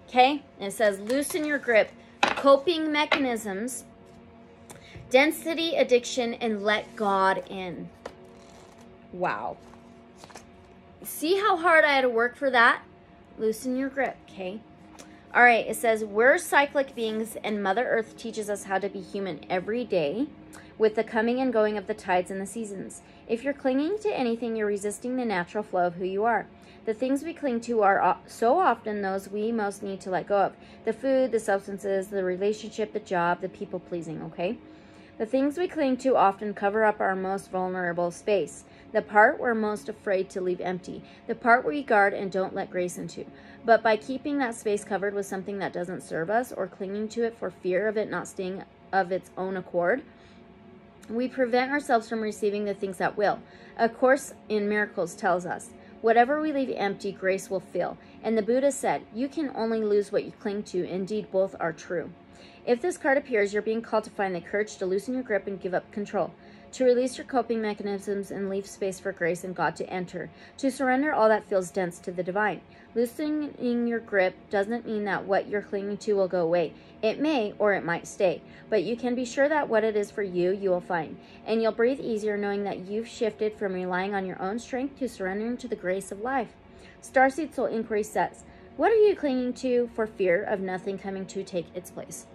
Okay? And it says loosen your grip. Coping mechanisms. Density, addiction, and let God in. Wow. See how hard I had to work for that? Loosen your grip, okay? All right, it says, we're cyclic beings and Mother Earth teaches us how to be human every day with the coming and going of the tides and the seasons. If you're clinging to anything, you're resisting the natural flow of who you are. The things we cling to are so often those we most need to let go of. The food, the substances, the relationship, the job, the people-pleasing, okay? The things we cling to often cover up our most vulnerable space. The part we're most afraid to leave empty. The part we guard and don't let grace into. But by keeping that space covered with something that doesn't serve us or clinging to it for fear of it not staying of its own accord, we prevent ourselves from receiving the things that will. A Course in Miracles tells us, whatever we leave empty, grace will fill. And the Buddha said, you can only lose what you cling to. Indeed, both are true. If this card appears, you're being called to find the courage to loosen your grip and give up control. to release your coping mechanisms and leave space for grace and God to enter, to surrender all that feels dense to the divine. Loosening your grip doesn't mean that what you're clinging to will go away. It may, or it might stay, but you can be sure that what it is for you, you will find. And you'll breathe easier knowing that you've shifted from relying on your own strength to surrendering to the grace of life. Starseed Soul Inquiry says, what are you clinging to for fear of nothing coming to take its place?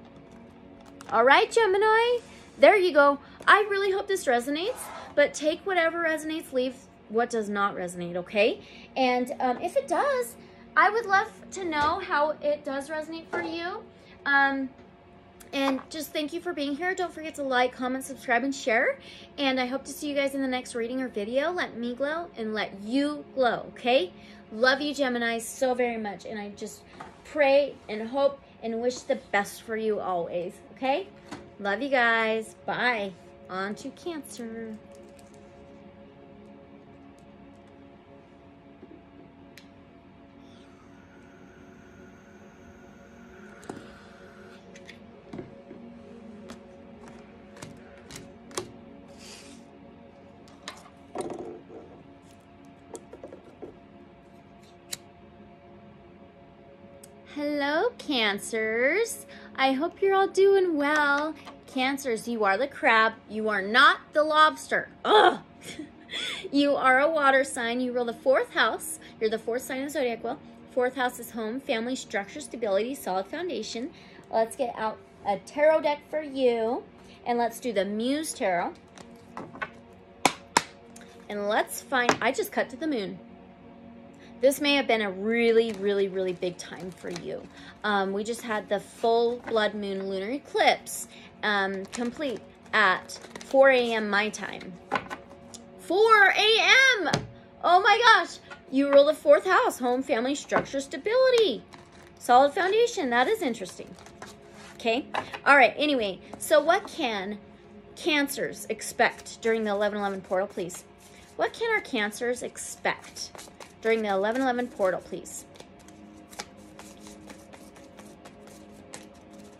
All right, Gemini, there you go. I really hope this resonates, but take whatever resonates, leave what does not resonate, okay? And if it does, I would love to know how it does resonate for you. And just thank you for being here. Don't forget to like, comment, subscribe, and share. And I hope to see you guys in the next reading or video. Let me glow and let you glow, okay? Love you, Gemini, so very much. And I just pray and hope and wish the best for you always, okay? Love you guys. Bye. On to Cancer. Hello, Cancers. I hope you're all doing well. Cancers, you are the crab. You are not the lobster. Ugh. You are a water sign. You rule the 4th house. You're the 4th sign of Zodiac Well. 4th house is home, family, structure, stability, solid foundation. Let's get out a tarot deck for you. And let's do the Muse Tarot. And let's find, I just cut to the moon. This may have been a really, really, really big time for you. We just had the full blood moon lunar eclipse complete at 4 a.m. my time. 4 a.m. Oh my gosh. You rule the 4th house, home, family, structure, stability, solid foundation. That is interesting. Okay. All right. Anyway, so what can Cancers expect during the 11/11 portal, please? What can our Cancers expect during the 11/11 portal, please?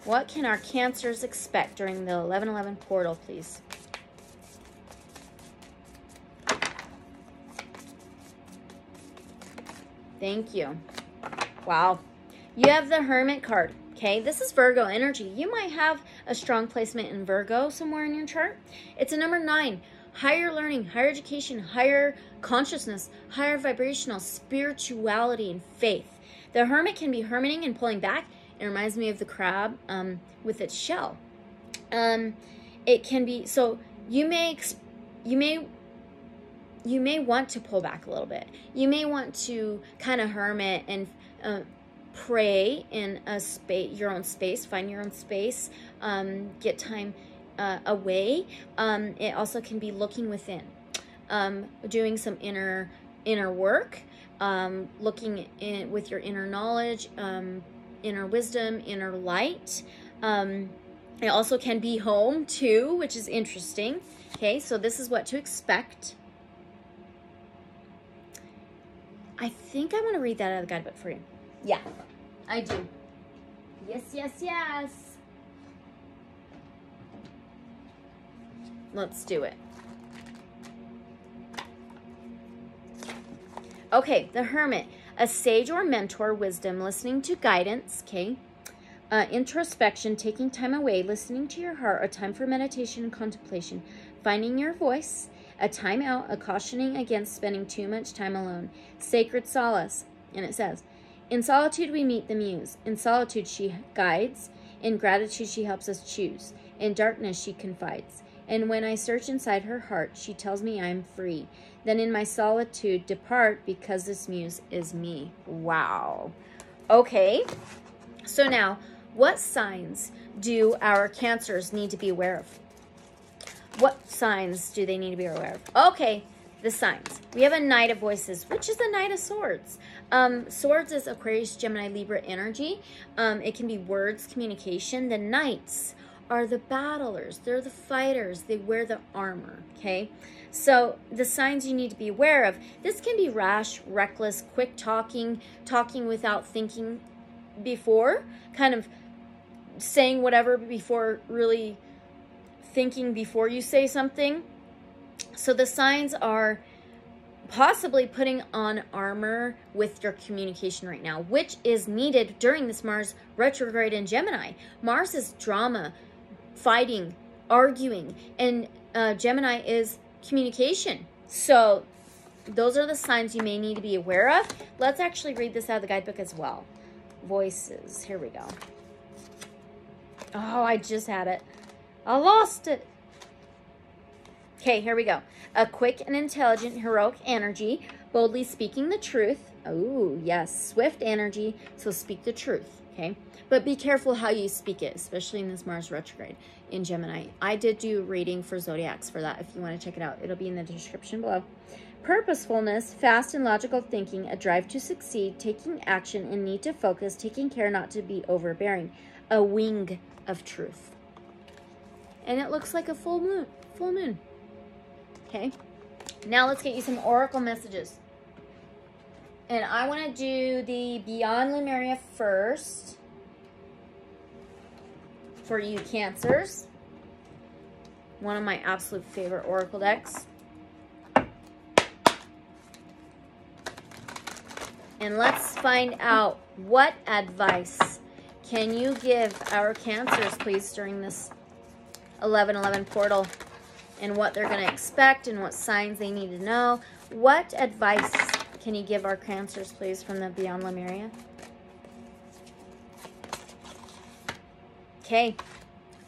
What can our Cancers expect during the 11/11 portal, please? Thank you. Wow. You have the Hermit card. Okay, this is Virgo energy. You might have a strong placement in Virgo somewhere in your chart. It's a number 9. Higher learning, higher education, higher consciousness, higher vibrational, spirituality, and faith. The Hermit can be hermiting and pulling back. It reminds me of the crab with its shell. It can be, so you may want to pull back a little bit. You may want to kind of hermit and pray in a space, your own space, find your own space, get time away. It also can be looking within, doing some inner work, looking in with your inner knowledge, inner wisdom, inner light. It also can be home too, which is interesting. Okay, so this is what to expect. I think I want to read that out of the guidebook for you. Yeah, I do. Yes, yes, yes. Let's do it. Okay, the Hermit, a sage or mentor, wisdom, listening to guidance, okay? Introspection, taking time away, listening to your heart, a time for meditation and contemplation, finding your voice, a time out, a cautioning against spending too much time alone, sacred solace. And it says, in solitude we meet the Muse. In solitude she guides. In gratitude she helps us choose. In darkness she confides. And when I search inside her heart, she tells me I'm free. Then in my solitude depart, because this Muse is me. Wow. Okay. So now, what signs do our Cancers need to be aware of? What signs do they need to be aware of? Okay, the signs. We have a Knight of Voices, which is a Knight of Swords. Swords is Aquarius, Gemini, Libra energy. It can be words, communication. The Knights are the battlers. They're the fighters. They wear the armor, okay? So the signs you need to be aware of, this can be rash, reckless, quick talking, talking without thinking before, kind of saying whatever before really thinking before you say something. So the signs are possibly putting on armor with your communication right now, which is needed during this Mars retrograde in Gemini. Mars is drama, fighting, arguing, and Gemini is communication. So those are the signs you may need to be aware of. Let's actually read this out of the guidebook as well. Voices. Here we go. Oh, I just had it. I lost it. Okay, here we go. A quick and intelligent, heroic energy, boldly speaking the truth. Oh, yes, swift energy, so speak the truth, okay? But be careful how you speak it, especially in this Mars retrograde in Gemini. I did do a reading for zodiacs for that if you want to check it out. It'll be in the description below. Purposefulness, fast and logical thinking, a drive to succeed, taking action and need to focus, taking care not to be overbearing. A wing of truth. And it looks like a full moon. Okay, now let's get you some oracle messages. And I want to do the Beyond Lemuria first for you Cancers. One of my absolute favorite oracle decks. And let's find out what advice can you give our Cancers, please, during this 11/11 portal, and what they're going to expect and what signs they need to know. What advice can you give our Cancers, please, from the Beyond Lemuria? Okay,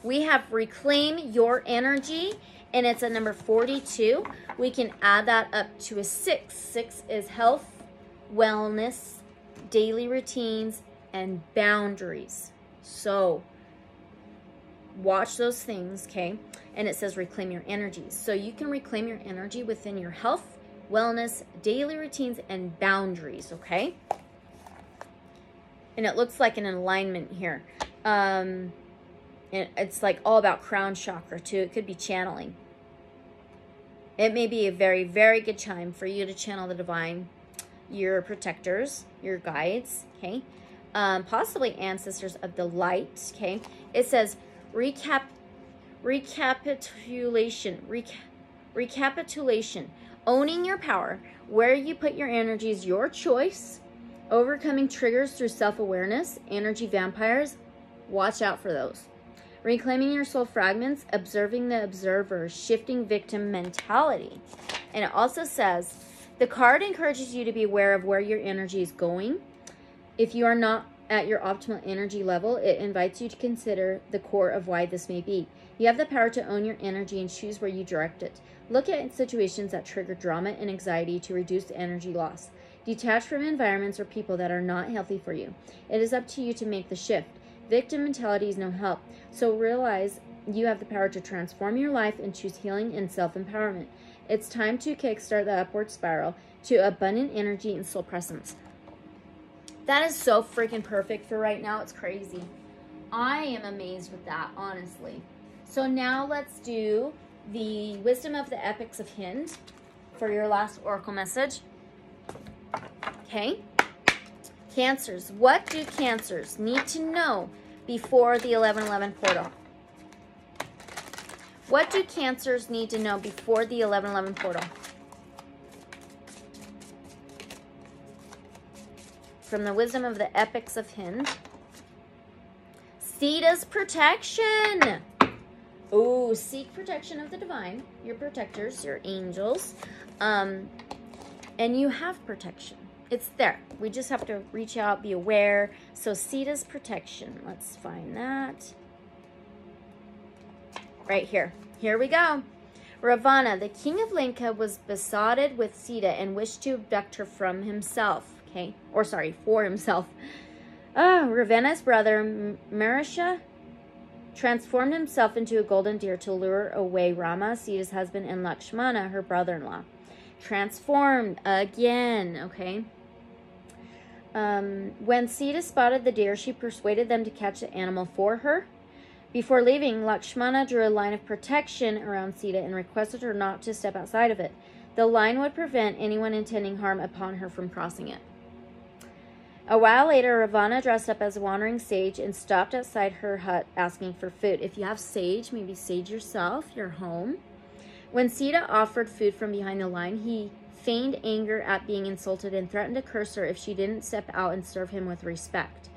we have Reclaim Your Energy, and it's at number 42. We can add that up to a 6. 6 is health, wellness, daily routines, and boundaries. So watch those things, okay? And it says reclaim your energy. So you can reclaim your energy within your health, wellness, daily routines, and boundaries, okay? And it looks like an alignment here. And it's like all about crown chakra too. It could be channeling. It may be a very, very good time for you to channel the divine, your protectors, your guides, okay? Possibly ancestors of the light, okay? It says recapitulation, owning your power, where you put your energy is your choice, overcoming triggers through self-awareness, energy vampires, watch out for those. Reclaiming your soul fragments, observing the observer, shifting victim mentality. And it also says, the card encourages you to be aware of where your energy is going. If you are not at your optimal energy level, it invites you to consider the core of why this may be. You have the power to own your energy and choose where you direct it. Look at situations that trigger drama and anxiety to reduce energy loss. Detach from environments or people that are not healthy for you. It is up to you to make the shift. Victim mentality is no help. So realize you have the power to transform your life and choose healing and self-empowerment. It's time to kickstart the upward spiral to abundant energy and soul presence. That is so freaking perfect for right now. It's crazy. I am amazed with that, honestly. So now let's do the Wisdom of the Epics of Hind for your last oracle message. Okay. Cancers. What do Cancers need to know before the 11/11 portal? What do Cancers need to know before the 11/11 portal? From the Wisdom of the Epics of Hind. Sita's protection. Oh, seek protection of the divine, your protectors, your angels. And you have protection. It's there. We just have to reach out, be aware. So Sita's protection. Let's find that. Right here. Here we go. Ravana, the king of Lanka, was besotted with Sita and wished to abduct her from himself. Okay, or sorry, for himself. Ravana's brother, Marisha, transformed himself into a golden deer to lure away Rama, Sita's husband, and Lakshmana, her brother-in-law. Transformed again, okay? When Sita spotted the deer, she persuaded them to catch the animal for her. Before leaving, Lakshmana drew a line of protection around Sita and requested her not to step outside of it. The line would prevent anyone intending harm upon her from crossing it. A while later, Ravana dressed up as a wandering sage and stopped outside her hut asking for food. If you have sage, maybe sage yourself, your home. When Sita offered food from behind the line, he feigned anger at being insulted and threatened to curse her if she didn't step out and serve him with respect.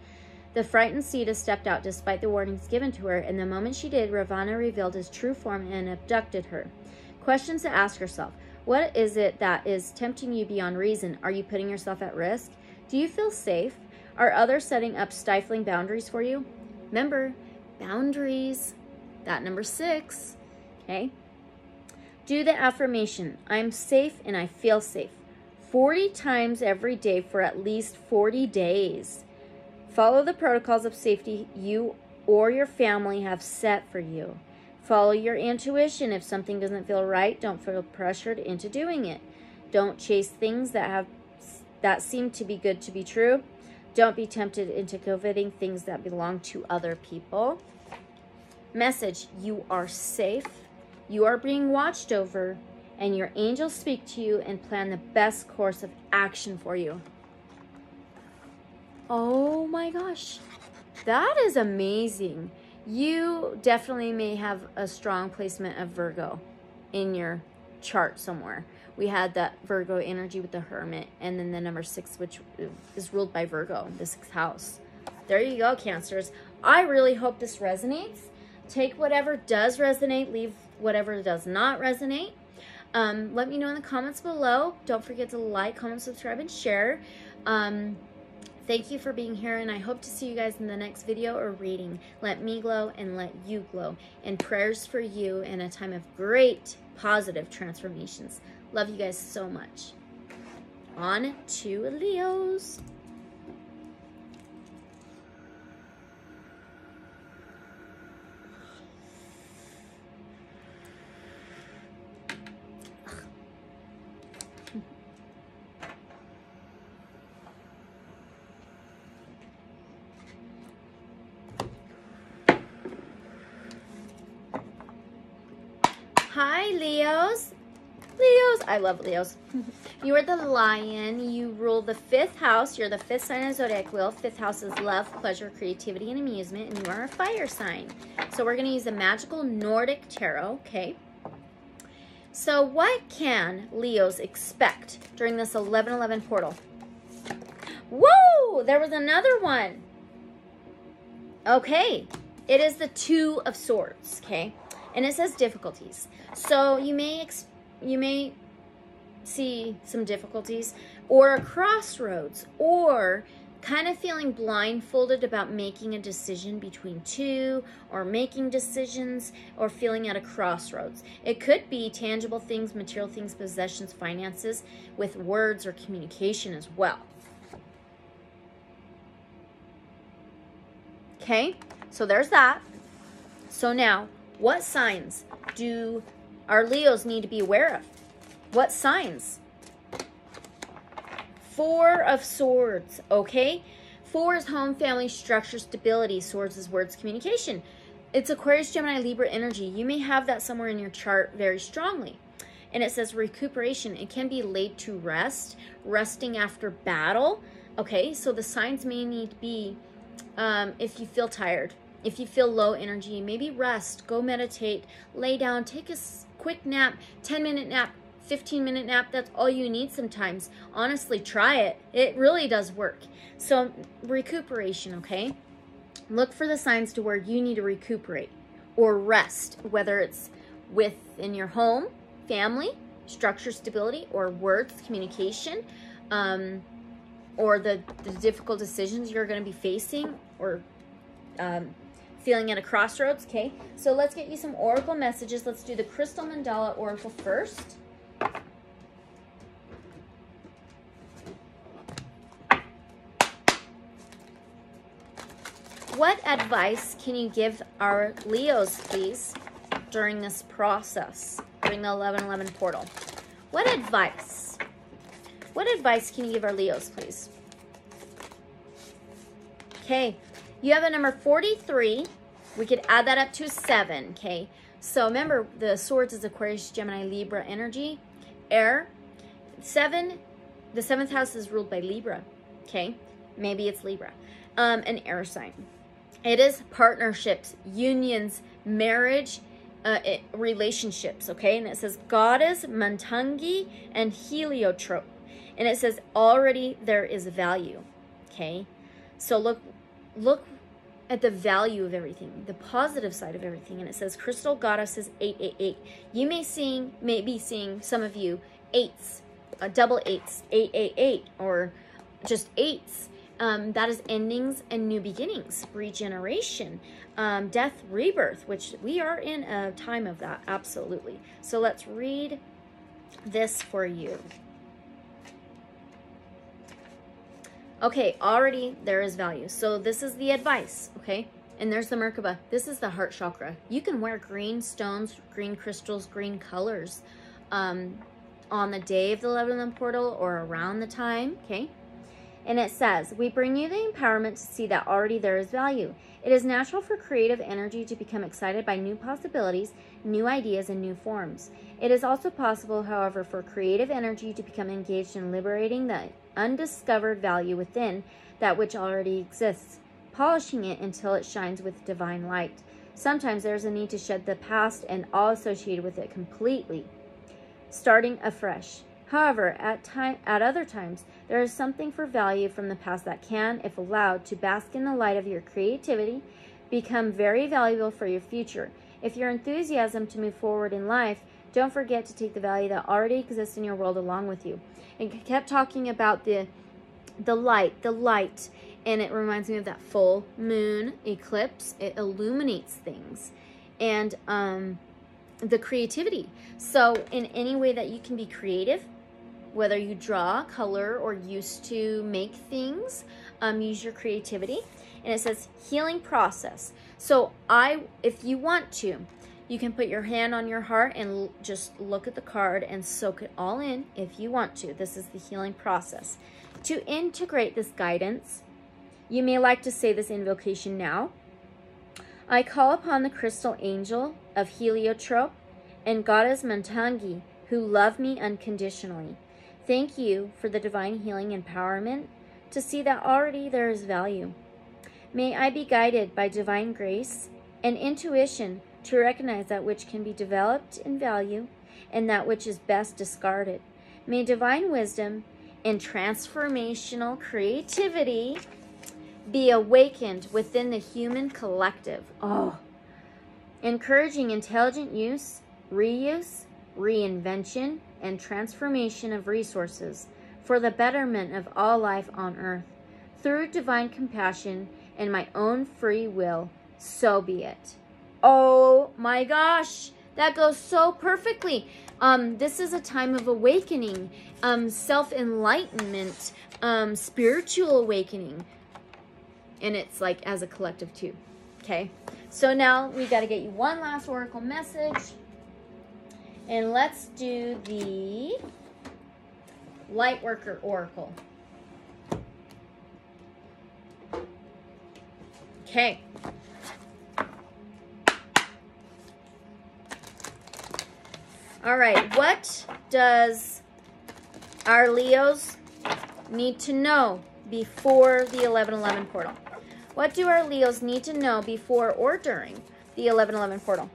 The frightened Sita stepped out despite the warnings given to her, and the moment she did, Ravana revealed his true form and abducted her. Questions to ask yourself. What is it that is tempting you beyond reason? Are you putting yourself at risk? Do you feel safe? Are others setting up stifling boundaries for you? Remember, boundaries. That number 6. Okay? Do the affirmation. I'm safe and I feel safe. 40 times every day for at least 40 days. Follow the protocols of safety you or your family have set for you. Follow your intuition. If something doesn't feel right, don't feel pressured into doing it. Don't chase things that seem to be good to be true. Don't be tempted into coveting things that belong to other people. Message, you are safe. You are being watched over, and your angels speak to you and plan the best course of action for you. Oh my gosh, that is amazing. You definitely may have a strong placement of Virgo in your chart somewhere. We had that Virgo energy with the Hermit, and then the number 6, which is ruled by Virgo, the 6th house. There you go, Cancers. I really hope this resonates. Take whatever does resonate, leave whatever does not resonate. Let me know in the comments below. Don't forget to like, comment, subscribe, and share. Thank you for being here, and I hope to see you guys in the next video or reading. Let me glow and let you glow. And prayers for you in a time of great positive transformations. Love you guys so much. On to Leos. Hi, Leos. Leos, I love Leos. You are the lion. You rule the 5th house. You're the 5th sign of the zodiac wheel. 5th house is love, pleasure, creativity, and amusement, and you are a fire sign. So we're going to use the magical Nordic Tarot, okay? So what can Leos expect during this 11/11 portal? Whoa, there was another one. Okay, it is the 2 of Swords, okay? And it says difficulties. So you may see some difficulties or a crossroads, or kind of feeling blindfolded about making a decision between 2, or making decisions, or feeling at a crossroads. It could be tangible things, material things, possessions, finances, with words or communication as well. Okay, so there's that. So now, what signs do our Leos need to be aware of? What signs? 4 of Swords, okay? 4 is home, family, structure, stability. Swords is words, communication. It's Aquarius, Gemini, Libra energy. You may have that somewhere in your chart very strongly. And it says recuperation. It can be laid to rest, resting after battle. Okay, so the signs may need to be, if you feel tired, if you feel low energy, maybe rest, go meditate, lay down, take a quick nap, 10-minute nap, 15-minute nap. That's all you need sometimes. Honestly, try it. It really does work. So recuperation, okay? Look for the signs to where you need to recuperate or rest, whether it's within your home, family, structure, stability, or words, communication, or the difficult decisions you're going to be facing, or feeling at a crossroads, okay? So let's get you some oracle messages. Let's do the Crystal Mandala Oracle first. What advice can you give our Leos, please, during this process, during the 11/11 portal? What advice? What advice can you give our Leos, please? Okay. You have a number 43. We could add that up to 7, okay? So remember, the Swords is Aquarius, Gemini, Libra energy, air. 7, the 7th house is ruled by Libra, okay? Maybe it's Libra, an air sign. It is partnerships, unions, marriage, relationships, okay? And it says Goddess, Mantangi, and Heliotrope. And it says already there is value, okay? So look at the value of everything, the positive side of everything. And it says Crystal Goddess is 888. You may be seeing, some of you, eights, double eights, 888, or just eights. That is endings and new beginnings, regeneration, death, rebirth, which we are in a time of that, absolutely. So let's read this for you. Okay, already there is value. So this is the advice, okay? And there's the Merkaba. This is the heart chakra. You can wear green stones, green crystals, green colors on the day of the 11th portal or around the time, okay? And it says, we bring you the empowerment to see that already there is value. It is natural for creative energy to become excited by new possibilities, new ideas, and new forms. It is also possible, however, for creative energy to become engaged in liberating the undiscovered value within that which already exists, polishing it until it shines with divine light. Sometimes there is a need to shed the past and all associated with it completely, starting afresh. However, at other times, there is something for value from the past that can, if allowed to bask in the light of your creativity, become very valuable for your future. If your enthusiasm to move forward in life, don't forget to take the value that already exists in your world along with you. And kept talking about the light, and it reminds me of that full moon eclipse. It illuminates things, and the creativity. So in any way that you can be creative, whether you draw, color, or used to make things, use your creativity. And it says healing process. So if you want to, you can put your hand on your heart and just look at the card and soak it all in if you want to. This is the healing process. To integrate this guidance, you may like to say this invocation now. I call upon the crystal angel of Heliotrope and Goddess Mantangi, who love me unconditionally. Thank you for the divine healing empowerment to see that already there is value. May I be guided by divine grace and intuition to recognize that which can be developed in value and that which is best discarded. May divine wisdom and transformational creativity be awakened within the human collective. Encouraging intelligent use, reuse, reinvention, and transformation of resources for the betterment of all life on earth. Through divine compassion and my own free will, so be it. Oh my gosh, that goes so perfectly. This is a time of awakening, self-enlightenment, spiritual awakening. And it's like as a collective too, okay? So now we got to get you one last oracle message. And let's do the Lightworker Oracle. Okay. All right, what does our Leos need to know before the 11/11 portal? What do our Leos need to know before or during the 11/11 portal?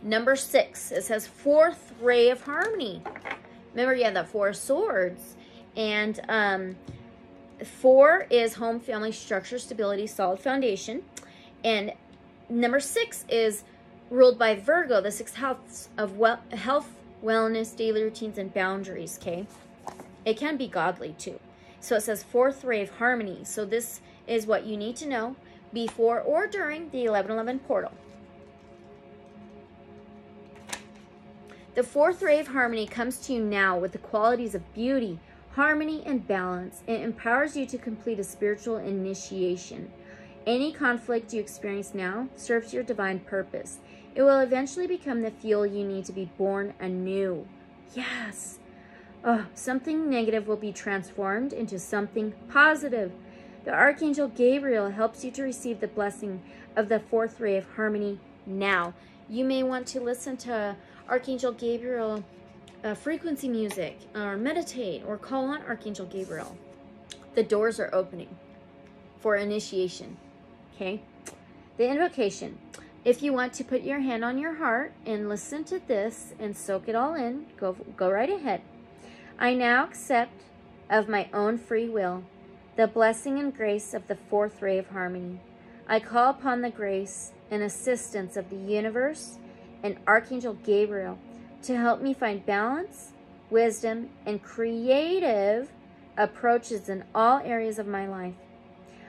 Number 6, it says fourth ray of harmony. Remember, you have the 4 swords. And 4 is home, family, structure, stability, solid foundation. And number 6 is ruled by Virgo, the 6th house of health, wellness, daily routines, and boundaries, okay? It can be godly, too. So it says fourth ray of harmony. So this is what you need to know before or during the 11/11 portal. The fourth ray of harmony comes to you now with the qualities of beauty, harmony, and balance. It empowers you to complete a spiritual initiation. Any conflict you experience now serves your divine purpose. It will eventually become the fuel you need to be born anew. Yes. Something negative will be transformed into something positive. The Archangel Gabriel helps you to receive the blessing of the fourth ray of harmony now. You may want to listen to Archangel Gabriel frequency music, or meditate, or call on Archangel Gabriel. The doors are opening for initiation. Okay? The invocation. If you want to put your hand on your heart and listen to this and soak it all in, go right ahead. I now accept of my own free will the blessing and grace of the fourth ray of harmony. I call upon the grace and assistance of the universe and Archangel Gabriel to help me find balance, wisdom, and creative approaches in all areas of my life.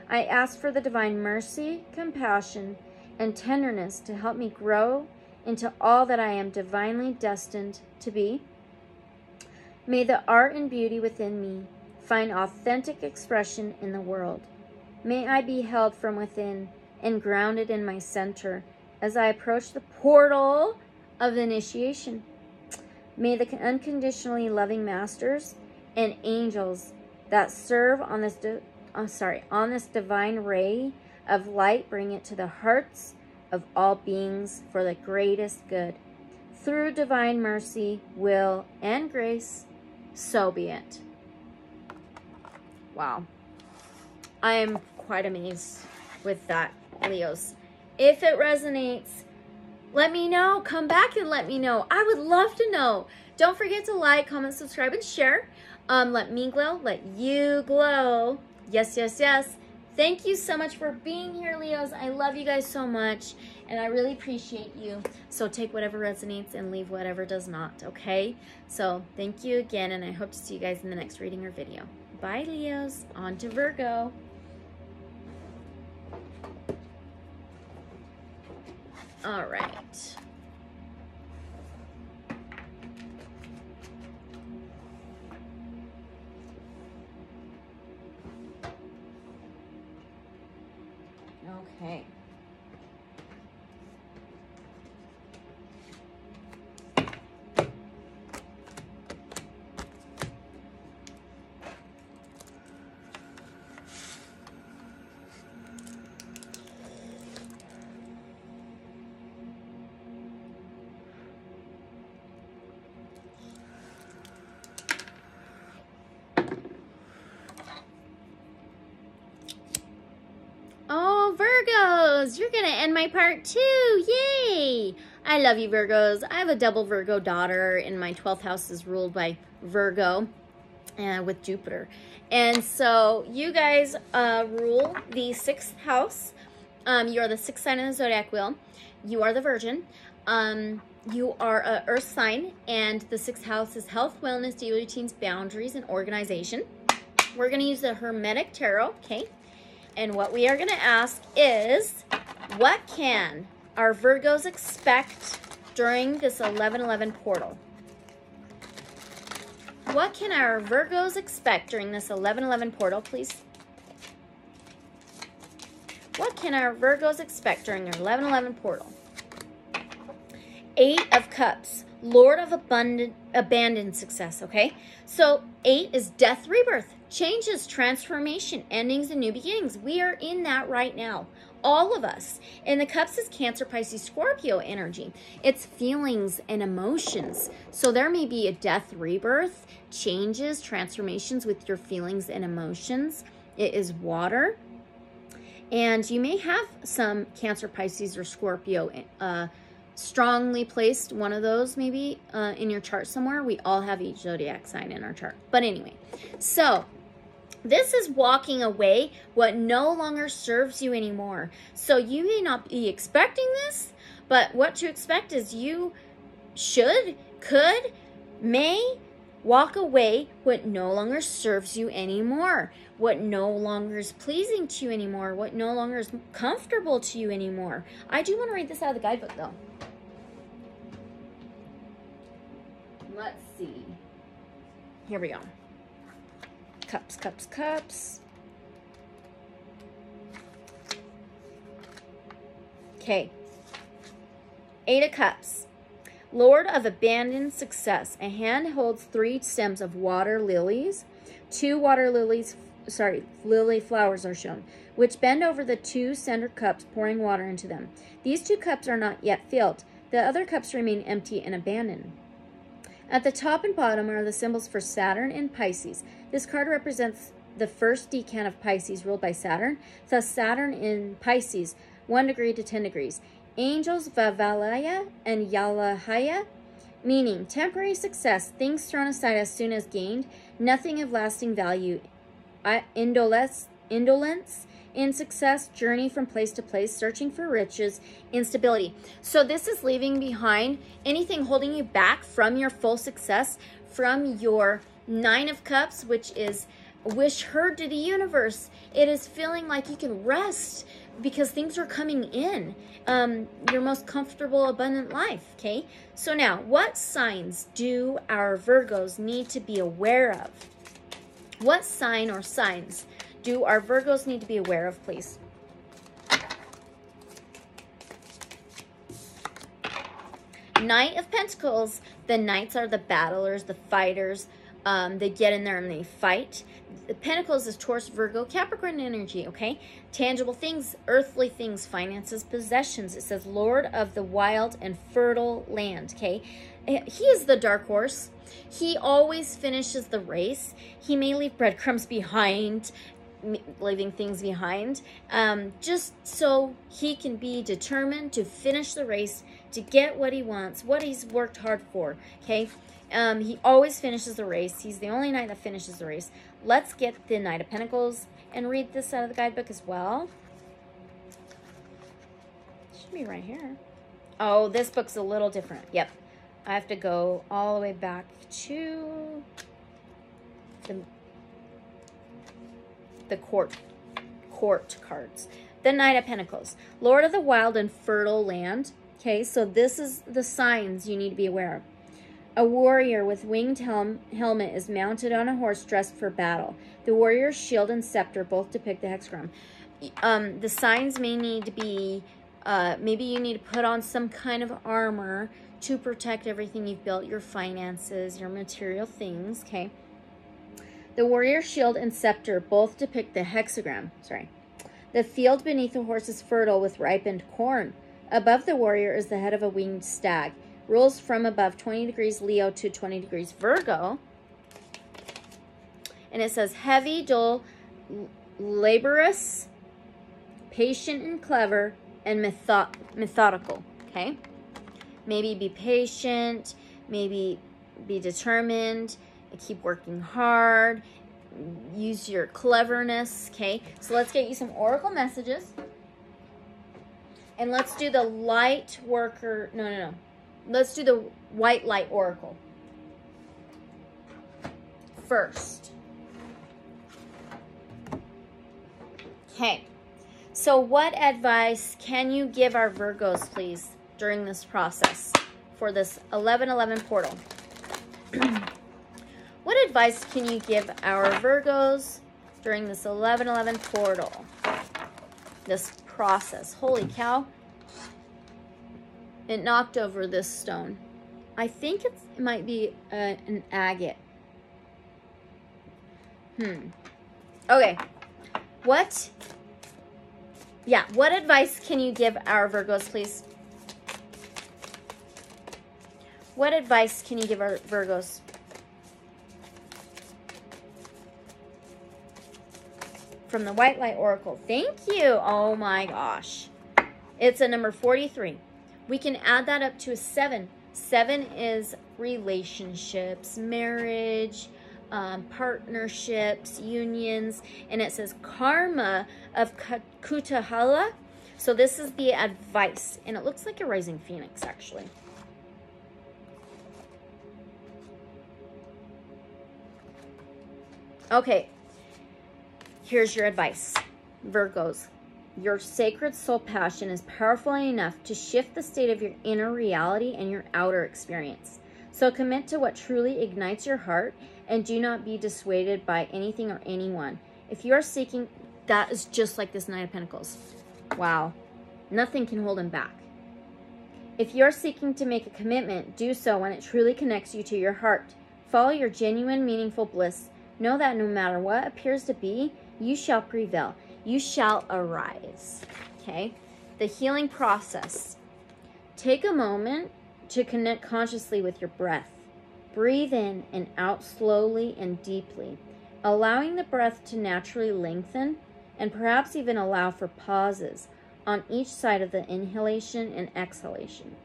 I ask for the divine mercy, compassion, and tenderness to help me grow into all that I am divinely destined to be. May the art and beauty within me find authentic expression in the world. May I be held from within and grounded in my center as I approach the portal of initiation. May the unconditionally loving masters and angels that serve on this divine ray of light bring it to the hearts of all beings for the greatest good. Through divine mercy, will, and grace, so be it. Wow. I am quite amazed with that, Leos. If it resonates, let me know. Come back and let me know. I would love to know. Don't forget to like, comment, subscribe, and share. Let me glow. Let you glow. Yes, yes, yes. Thank you so much for being here, Leos. I love you guys so much, and I really appreciate you. So take whatever resonates and leave whatever does not, okay? So thank you again, and I hope to see you guys in the next reading or video. Bye, Leos. On to Virgo. All right. Okay. Oh, Virgos, you're going to end my part too. Yay. I love you, Virgos. I have a double Virgo daughter, and my 12th house is ruled by Virgo with Jupiter. And so you guys rule the 6th house. You are the 6th sign in the zodiac wheel. You are the Virgin. You are an earth sign, and the 6th house is health, wellness, daily routines, boundaries, and organization. We're going to use the Hermetic Tarot, okay? And what we are going to ask is, what can our Virgos expect during this 11/11 portal? What can our Virgos expect during this 11/11 portal, please? What can our Virgos expect during our 11/11 portal? 8 of Cups, Lord of abandoned success, okay? So 8 is death, rebirth, changes, transformation, endings, and new beginnings. We are in that right now, all of us. And the Cups is Cancer, Pisces, Scorpio energy. It's feelings and emotions. So there may be a death, rebirth, changes, transformations with your feelings and emotions. It is water. And you may have some Cancer, Pisces, or Scorpio strongly placed, one of those maybe in your chart somewhere. We all have each zodiac sign in our chart. But anyway, so this is walking away what no longer serves you anymore. So you may not be expecting this, but what to expect is you should, could, may walk away what no longer serves you anymore, what no longer is pleasing to you anymore, what no longer is comfortable to you anymore. I do want to read this out of the guidebook though. Let's see. Here we go. Cups, cups, cups. Okay. 8 of Cups. Lord of abandoned success. A hand holds 3 stems of water lilies. 2 water lilies, lily flowers are shown, which bend over the 2 center cups, pouring water into them. These 2 cups are not yet filled. The other cups remain empty and abandoned. At the top and bottom are the symbols for Saturn and Pisces. This card represents the first decan of Pisces ruled by Saturn. Thus, Saturn in Pisces, 1 degree to 10 degrees. angels Vavalaya and Yalahaya, meaning temporary success, things thrown aside as soon as gained, nothing of lasting value, indolence in success, journey from place to place, searching for riches, instability. So this is leaving behind anything holding you back from your full success, from your 9 of Cups, which is wish heard to the universe. It is feeling like you can rest because things are coming in. Your most comfortable, abundant life, okay? So now, what signs do our Virgos need to be aware of? What sign or signs do our Virgos need to be aware of, please? Knight of Pentacles. The Knights are the battlers, the fighters. They get in there and they fight. The Pentacles is Taurus, Virgo, Capricorn energy, okay? Tangible things, earthly things, finances, possessions. It says Lord of the wild and fertile land, okay? He is the dark horse. He always finishes the race. He may leave breadcrumbs behind, leaving things behind, just so he can be determined to finish the race, to get what he wants, what he's worked hard for, okay? He always finishes the race. He's the only knight that finishes the race. Let's get the Knight of Pentacles and read this out of the guidebook as well. Should be right here. Oh, this book's a little different. Yep. I have to go all the way back to the court cards. The Knight of Pentacles. Lord of the wild and fertile land. Okay, so this is the signs you need to be aware of. A warrior with winged helmet is mounted on a horse dressed for battle. The warrior's shield and scepter both depict the hexagram. The signs may need to be, maybe you need to put on some kind of armor to protect everything you've built, your finances, your material things, okay? The warrior's shield and scepter both depict the hexagram. Sorry. The field beneath the horse is fertile with ripened corn. Above the warrior is the head of a winged stag. Rules from above 20 degrees Leo to 20 degrees Virgo. And it says heavy, dull, laborious, patient and clever, and methodical. Okay? Maybe be patient, maybe be determined, keep working hard, use your cleverness. Okay? So let's get you some oracle messages. And let's do the Lightworker, no. Let's do the White Light Oracle first. Okay, so what advice can you give our Virgos, please, during this process for this 11/11 portal? What advice can you give our Virgos during this 11/11 portal? This process. Holy cow. It knocked over this stone. I think it might be an agate. Okay. What advice can you give our Virgos, please? What advice can you give our Virgos? From the White Light Oracle. Thank you. Oh my gosh. It's a number 43. We can add that up to a 7. 7 is relationships, marriage, partnerships, unions, and it says karma of Kutahala. So this is the advice, and it looks like a rising phoenix, actually. Okay, here's your advice, Virgos. Your sacred soul passion is powerful enough to shift the state of your inner reality and your outer experience. So commit to what truly ignites your heart and do not be dissuaded by anything or anyone. If you are seeking, that is just like this Knight of Pentacles. Wow. Nothing can hold him back. If you're seeking to make a commitment, do so when it truly connects you to your heart. Follow your genuine, meaningful bliss. Know that no matter what appears to be, you shall prevail. You shall arise. Okay? The healing process. Take a moment to connect consciously with your breath. Breathe in and out slowly and deeply, allowing the breath to naturally lengthen and perhaps even allow for pauses. on each side of the inhalation and exhalation.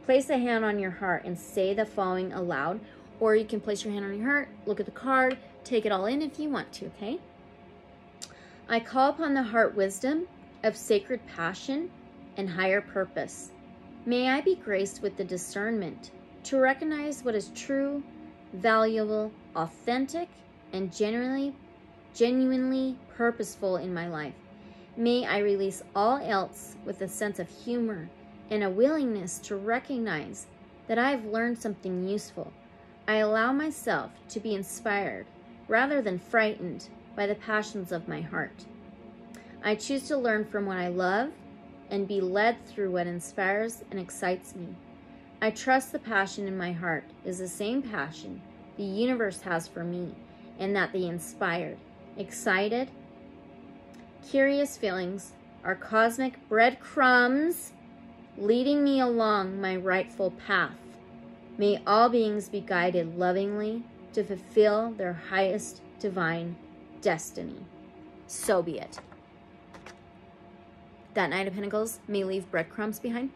Place a hand on your heart and say the following aloud, or you can place your hand on your heart, look at the card, take it all in if you want to, okay? I call upon the heart wisdom of sacred passion and higher purpose. May I be graced with the discernment to recognize what is true, valuable, authentic, and genuinely purposeful in my life. May I release all else with a sense of humor and a willingness to recognize that I have learned something useful. I allow myself to be inspired rather than frightened by the passions of my heart. I choose to learn from what I love and be led through what inspires and excites me. I trust the passion in my heart is the same passion the universe has for me, and that the inspired, excited, curious feelings are cosmic breadcrumbs leading me along my rightful path. May all beings be guided lovingly to fulfill their highest divine destiny. So be it. That Knight of Pentacles may leave breadcrumbs behind.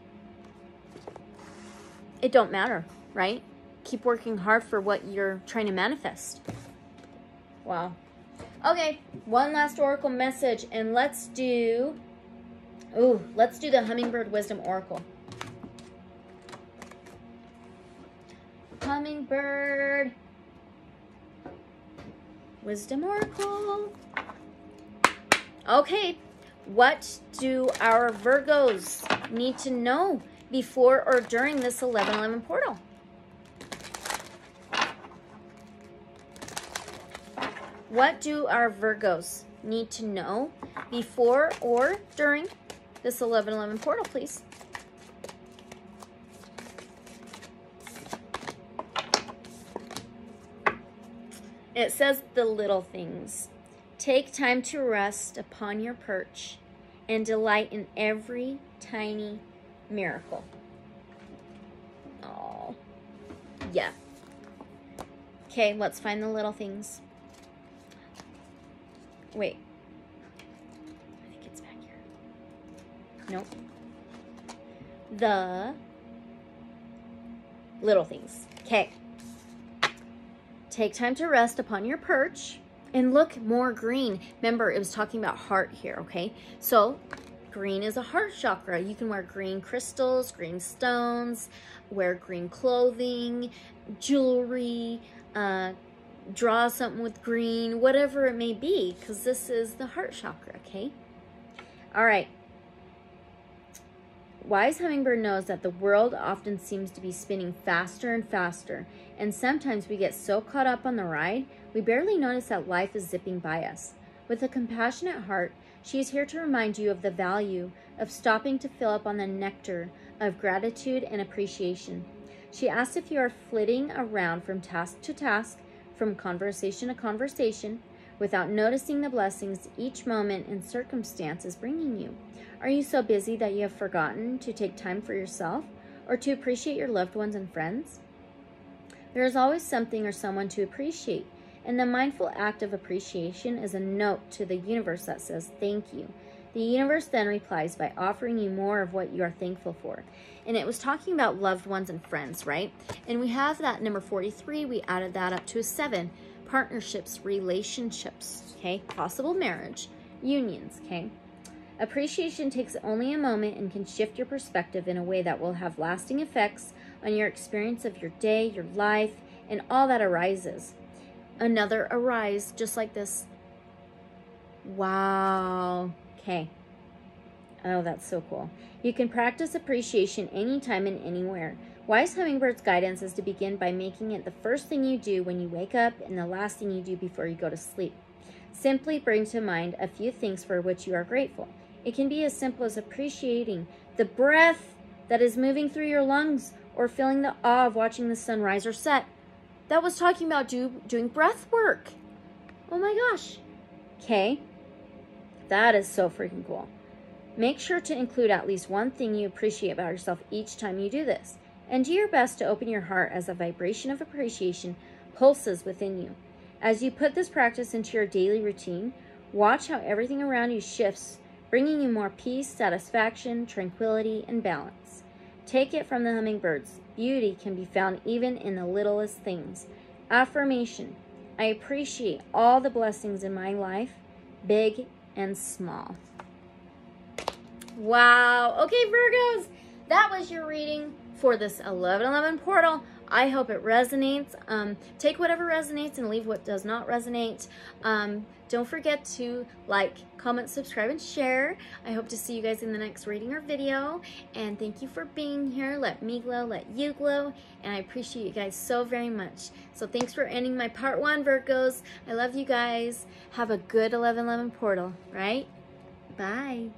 It don't matter, right? Keep working hard for what you're trying to manifest. Wow. Okay, one last oracle message, and let's do the Hummingbird Wisdom Oracle. Hummingbird Wisdom Oracle. Okay, what do our Virgos need to know before or during this 11/11 portal? What do our Virgos need to know before or during this 11/11 portal, please? It says the little things. Take time to rest upon your perch and delight in every tiny miracle. Oh, yeah. Okay, let's find the little things. Wait. I think it's back here. Nope. The little things. Okay. Take time to rest upon your perch and look more green. Remember, it was talking about heart here, okay? So, green is a heart chakra. You can wear green crystals, green stones, wear green clothing, jewelry, draw something with green, whatever it may be, because this is the heart chakra, okay? All right. Wise Hummingbird knows that the world often seems to be spinning faster and faster, and sometimes we get so caught up on the ride, we barely notice that life is zipping by us. With a compassionate heart, she is here to remind you of the value of stopping to fill up on the nectar of gratitude and appreciation. She asks if you are flitting around from task to task, from conversation to conversation, without noticing the blessings each moment and circumstance is bringing you. Are you so busy that you have forgotten to take time for yourself or to appreciate your loved ones and friends? There is always something or someone to appreciate, and the mindful act of appreciation is a note to the universe that says thank you. The universe then replies by offering you more of what you are thankful for. And it was talking about loved ones and friends, right? And we have that number 43. We added that up to a 7. Partnerships, relationships, okay? Possible marriage, unions, okay? Appreciation takes only a moment and can shift your perspective in a way that will have lasting effects on your experience of your day, your life, and all that arises. Another arise, just like this. Wow. Okay. Oh, that's so cool. You can practice appreciation anytime and anywhere. Wise Hummingbird's guidance is to begin by making it the first thing you do when you wake up and the last thing you do before you go to sleep. Simply bring to mind a few things for which you are grateful. It can be as simple as appreciating the breath that is moving through your lungs or feeling the awe of watching the sun rise or set. That was talking about doing breath work. Oh my gosh. Okay. That is so freaking cool. Make sure to include at least one thing you appreciate about yourself each time you do this. And do your best to open your heart as a vibration of appreciation pulses within you. As you put this practice into your daily routine, watch how everything around you shifts bringing you more peace, satisfaction, tranquility, and balance. Take it from the hummingbirds. Beauty can be found even in the littlest things. Affirmation: I appreciate all the blessings in my life, big and small. Wow. Okay, Virgos, that was your reading for this 11/11 portal. I hope it resonates. Take whatever resonates and leave what does not resonate. Don't forget to like, comment, subscribe, and share. I hope to see you guys in the next reading or video. And thank you for being here. Let me glow, let you glow. And I appreciate you guys so very much. So thanks for ending my part 1, Virgos. I love you guys. Have a good 11/11 portal, right? Bye.